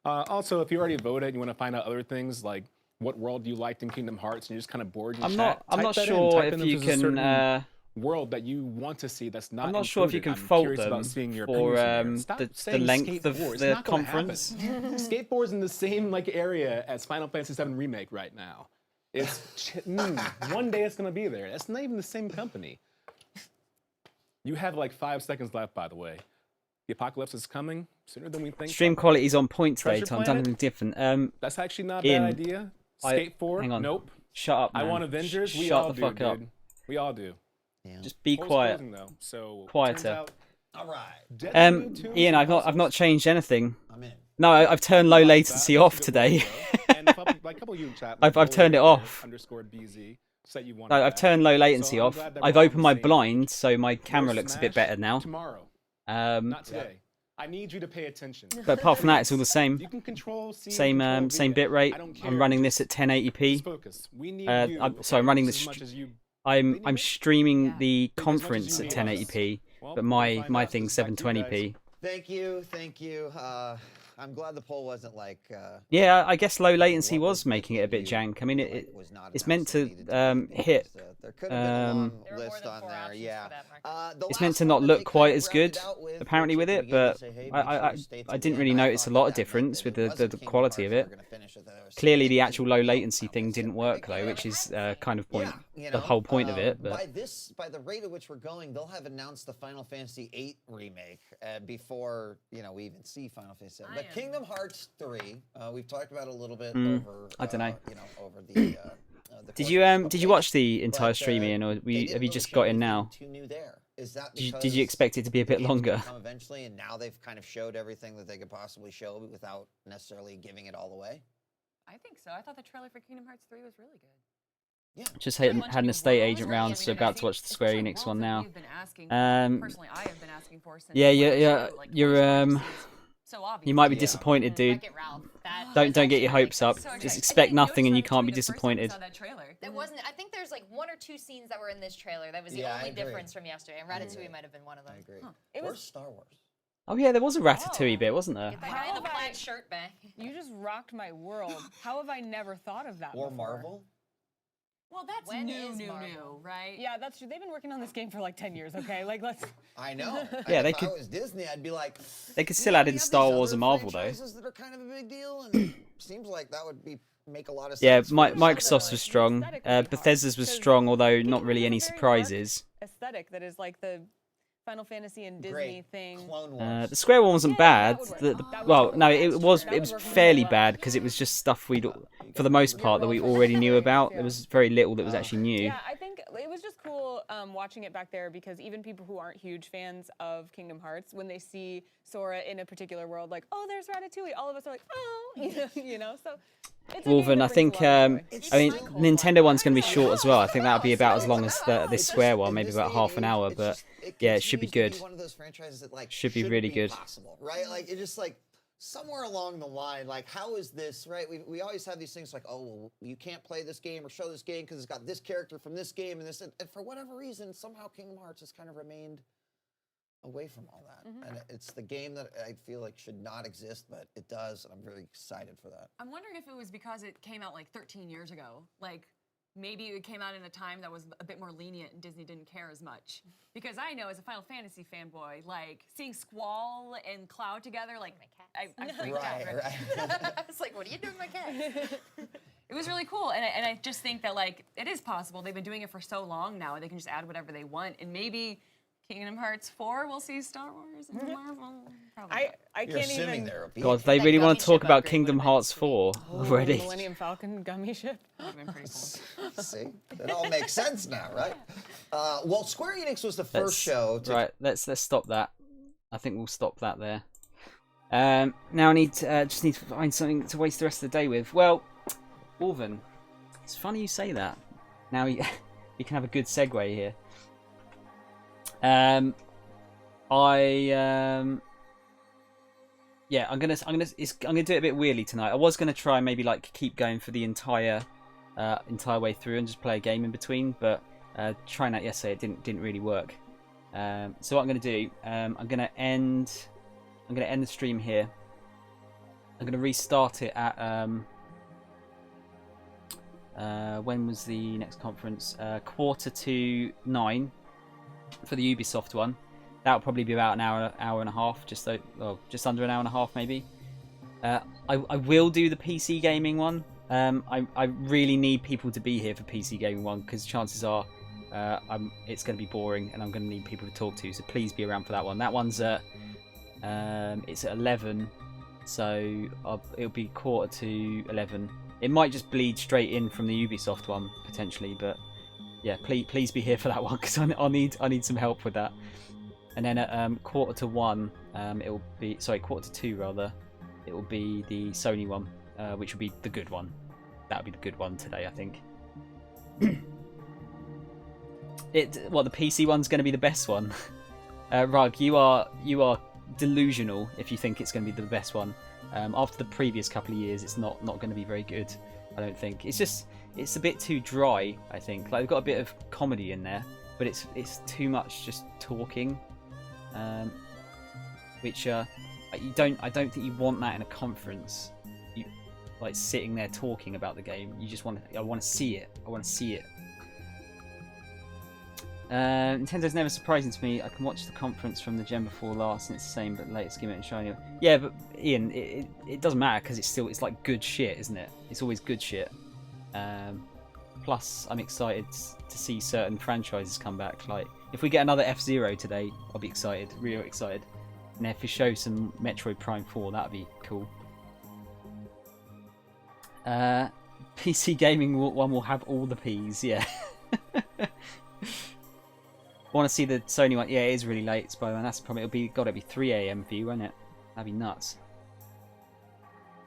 Also, if you already voted and you want to find out other things like what world you liked in Kingdom Hearts and you're just kind of bored in chat, I'm not sure if you can world that you want to see that's not. I'm not sure if you can fault them for the length of the conference. Skateboard's in the same area as Final Fantasy VII Remake right now. It's one day it's gonna be there. That's not even the same company. You have 5 seconds left, by the way. The apocalypse is coming sooner than we think. Stream quality is on point today, Tom. Done anything different. That's actually not a bad idea. Skate 4? Hang on. Nope. Shut up, man. I want Avengers. We Shut all the do, fuck dude. up. We all do. Just be quiet. Closing, though, so Quieter. All right. Ian, I've not changed anything. I'm in. No, I've turned low latency off today. I've turned it off. No, I've turned low latency off. I've opened my blind so my camera looks a bit better now. Tomorrow. Not today. I need you to pay attention. But apart from that, it's all the same. You can control C, same bit rate. I'm running this at 1080p. I'm running this. I'm streaming the conference at 1080p, but my thing's 720p. Thank you. I'm glad the poll wasn't Yeah, I guess low latency was making it a bit jank. I mean, it's meant to hit. There could have been a long list on there. Yeah. It's meant to not look quite as good, apparently, with it, but I didn't really notice a lot of difference with the quality of it. Clearly, the actual low latency thing didn't work though, which is kind of the whole point of it. But by the rate at which we're going, they'll have announced the Final Fantasy VIII remake before we even see Final Fantasy VII. But Kingdom Hearts 3, we've talked about it a little bit over. I don't know. Over the. Did you watch the entire stream, Ian, or have you just got in now? Did you expect it to be a bit longer? Eventually, and now they've kind of showed everything that they could possibly show without necessarily giving it all away. I think so. I thought the trailer for Kingdom Hearts 3 was really good. Yeah. Just had an estate agent round, so about to watch the Square Enix one now. Personally, I have been asking for since yeah. so obvious. You might be disappointed, dude. Wreck-It Ralph. That Don't get your hopes up. Just expect nothing, and you can't be disappointed. that trailer. There wasn't. I think there's like 1 or 2 scenes that were in this trailer. That was the only difference from yesterday. And Ratatouille might have been one of them. I agree. It was Star Wars. Oh yeah, there was a Ratatouille bit, wasn't there? Get that guy in the plaid shirt back. You just rocked my world. How have I never thought of that Or before? Marvel? Well, that's When new, is new, Marvel? right? Yeah, that's true. They've been working on this game for like 10 years, okay? Like, let's... I know. Yeah, And they if could- I was Disney, I'd be like... They could still add in we have Star these Wars other and Marvel, though. franchises that are kind of a big deal, and seems like that would make a lot of Yeah, sense. Microsoft's was strong. Bethesda's was strong, although not really any surprises. Aesthetic that is like the Final Fantasy and Disney thing. The Square one wasn't bad. Well, no, it was fairly bad because it was just stuff for the most part, that we already knew about. There was very little that was actually new. Yeah, I think it was just cool watching it back there because even people who aren't huge fans of Kingdom Hearts, when they see Sora in a particular world, like, oh, there's Ratatouille, all of us are like, oh, you know, so. It's a game Wolven, that I brings think, a lot of joy. I mean, Nintendo one's going to be short as well. I think that'll be about as long as this Square one, maybe about half an hour, but yeah, it should be good. One of those franchises that like Should be really good. Possible, right? Like it's just like somewhere along the line, like how is this, right? We always have these things like, oh, well, you can't play this game or show this game because it's got this character from this game and this, and for whatever reason, somehow Kingdom Hearts has kind of remained away from all that. And it's the game that I feel like should not exist, but it does, and I'm very excited for that. I'm wondering if it was because it came out like 13 years ago. Like, maybe it came out in a time that was a bit more lenient and Disney didn't care as much. Because I know, as a Final Fantasy fanboy, like, seeing Squall and Cloud together, like, I freaked out. Right. It's like, what are you doing, my cat? It was really cool, and I just think that, like, it is possible. They've been doing it for so long now, they can just add whatever they want, and maybe Kingdom Hearts 4 will see Star Wars and Marvel. Probably I can't even. God, they really want to talk about Kingdom Hearts 4 already. Millennium Falcon gummy ship. See, it all makes sense now, right? Well, Square Enix was the first show. Right, let's stop that. I think we'll stop that there. Now I need to, just need to find something to waste the rest of the day with. Well, Wolven, it's funny you say that. Now you can have a good segue here. I'm gonna do it a bit weirdly tonight. I was gonna try and maybe like keep going for the entire way through and just play a game in between, but trying that yesterday, it didn't really work. So what I'm gonna do, I'm gonna end the stream here. I'm gonna restart it at when was the next conference? 8:45 for the Ubisoft one. That'll probably be about an hour and a half, just under an hour and a half maybe. I will do the PC gaming one. I really need people to be here for PC gaming one because chances are it's going to be boring and I'm going to need people to talk to. So please be around for that one. That one's at it's at 11, so it'll be 11:15. It might just bleed straight in from the Ubisoft one potentially, but yeah, please be here for that one because I need some help with that. And then at 1:45, it'll be 1:45 rather. It will be the Sony one, which will be the good one. That'll be the good one today, I think. The PC one's going to be the best one. Rug, you are delusional if you think it's going to be the best one. After the previous couple of years, it's not going to be very good. I don't think. It's a bit too dry, I think. Like they've got a bit of comedy in there, but it's too much just talking, which I don't think you want that in a conference. You like sitting there talking about the game. You just I want to see it. I want to see it. Nintendo's never surprising to me. I can watch the conference from the gen before last, and it's the same, but latest gimmick and shiny. Yeah, but Ian, it doesn't matter because it's like good shit, isn't it? It's always good shit. Plus, I'm excited to see certain franchises come back. Like, if we get another F-Zero today, I'll be excited, real excited. And if we show some Metroid Prime 4, that'd be cool. PC gaming one will have all the Ps, yeah. I want to see the Sony one. Yeah, it is really late, Spider-Man. That's probably it'll be 3 AM for you, won't it? That'd be nuts.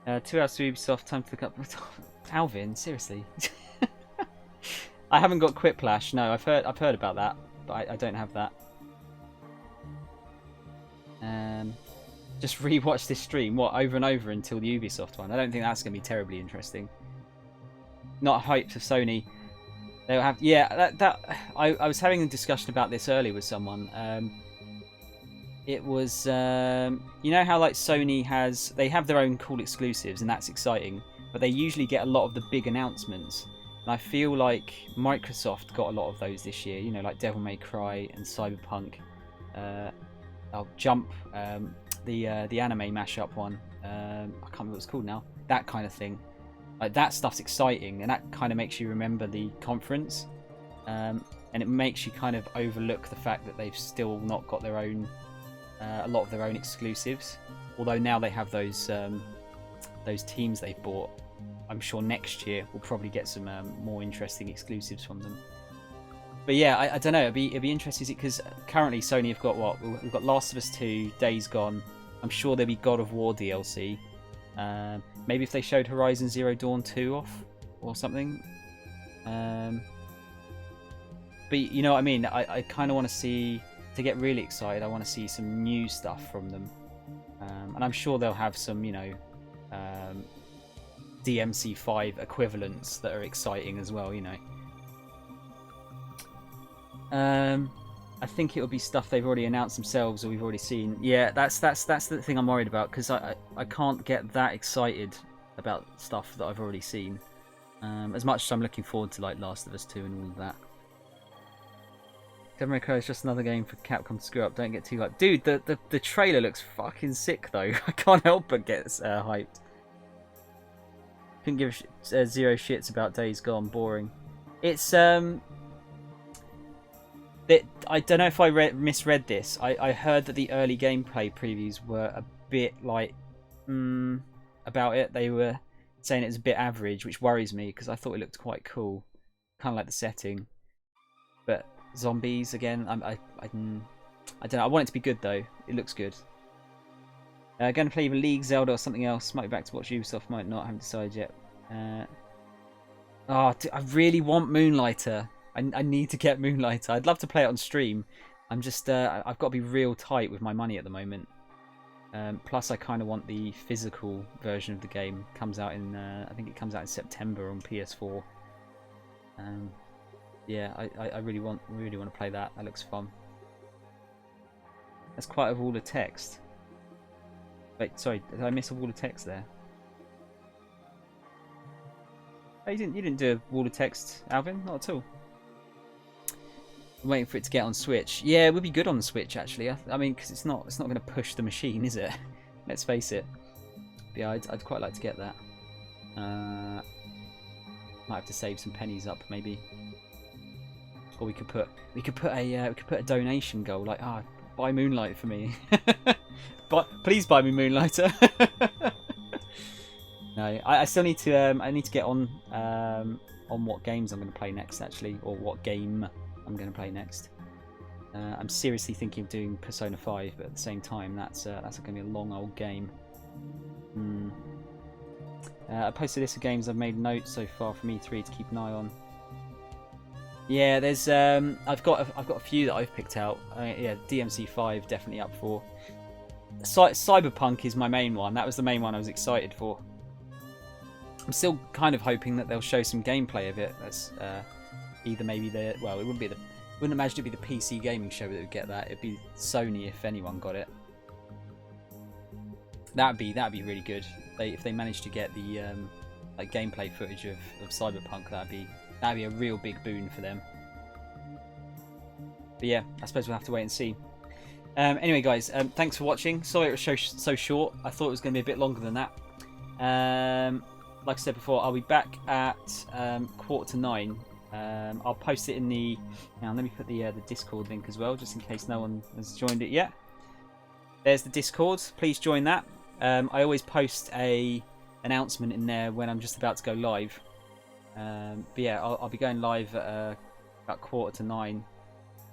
2 hours to Ubisoft. Time to look up. Alvin, seriously. I haven't got Quiplash. No, I've heard about that, but I don't have that. just rewatch this stream, what, over and over until the Ubisoft one. I don't think that's going to be terribly interesting. Not hyped for Sony. They'll have, yeah. I was having a discussion about this earlier with someone. It was, you know how like Sony they have their own cool exclusives, and that's exciting. But they usually get a lot of the big announcements. And I feel like Microsoft got a lot of those this year. You know, like Devil May Cry and Cyberpunk. Jump, the anime mashup one. I can't remember what it's called now. That kind of thing. Like that stuff's exciting, and that kind of makes you remember the conference, and it makes you kind of overlook the fact that they've still not got their own, a lot of their own exclusives. Although now they have those teams they've bought. I'm sure next year we'll probably get some more interesting exclusives from them. But yeah, I don't know. It'd be interesting because currently Sony have got what? We've got Last of Us 2, Days Gone. I'm sure there'll be God of War DLC. Maybe if they showed Horizon Zero Dawn 2 off or something. But you know what I mean? I kind of want to see, to get really excited, I want to see some new stuff from them. And I'm sure they'll have some, you know, DMC5 equivalents that are exciting as well, you know. I think it'll be stuff they've already announced themselves or we've already seen. Yeah, that's the thing I'm worried about, because I can't get that excited about stuff that I've already seen. As much as I'm looking forward to like Last of Us 2 and all of that. Devil May Cry is just another game for Capcom to screw up. Don't get too hyped. Dude, the trailer looks fucking sick though. I can't help but get hyped. Couldn't give zero shits about Days Gone. Boring. It's I don't know if I misread this. I heard that the early gameplay previews were a bit like about it. They were saying it was a bit average, which worries me because I thought it looked quite cool, kind of like the setting. But zombies again, I don't know. I want it to be good though. It looks good. Going to play either League, Zelda, or something else. Might be back to watch Ubisoft. Might not. I haven't decided yet. I really want Moonlighter. I need to get Moonlighter. I'd love to play it on stream. I'm just I've got to be real tight with my money at the moment. Plus, I kind of want the physical version of the game. Comes out in I think it comes out in September on PS4. Yeah, I really want to play that. That looks fun. That's quite a wall of text. Wait, sorry, did I miss a wall of text there? Oh, you didn't do a wall of text, Alvin? Not at all. I'm waiting for it to get on Switch. Yeah, it would be good on the Switch actually. I mean, because it's not going to push the machine, is it? Let's face it. But yeah, I'd quite like to get that. Might have to save some pennies up, maybe. Or we could put a donation goal, like buy Moonlight for me. But please buy me Moonlighter. No, I still need to get on what games I'm going to play next actually, or what game I'm going to play next. I'm seriously thinking of doing Persona 5, but at the same time, that's going to be a long old game. I posted a list of games I've made notes so far from E3 to keep an eye on. Yeah, there's I've got a few that I've picked out. Yeah, DMC5 definitely up for. Cyberpunk is my main one. That was the main one I was excited for. I'm still kind of hoping that they'll show some gameplay of it. That's either maybe it wouldn't imagine it'd be the PC gaming show that would get that. It'd be Sony if anyone got it. That'd be really good. If they managed to get the like gameplay footage of Cyberpunk, that'd be a real big boon for them. But yeah, I suppose we'll have to wait and see. Anyway, guys, thanks for watching. Sorry it was so short. I thought it was going to be a bit longer than that. Like I said before, I'll be back at 8:45. I'll post it in the... Now, let me put the Discord link as well, just in case no one has joined it yet. There's the Discord. Please join that. I always post a announcement in there when I'm just about to go live. But yeah, I'll be going live at about 8:45.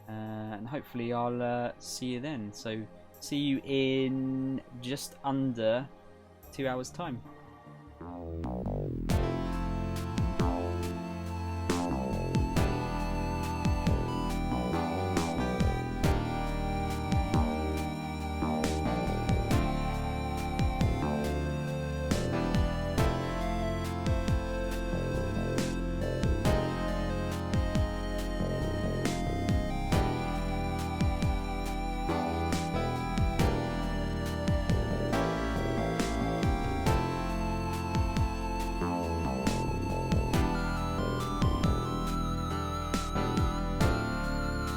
And hopefully I'll see you then. So, see you in just under 2 hours' time.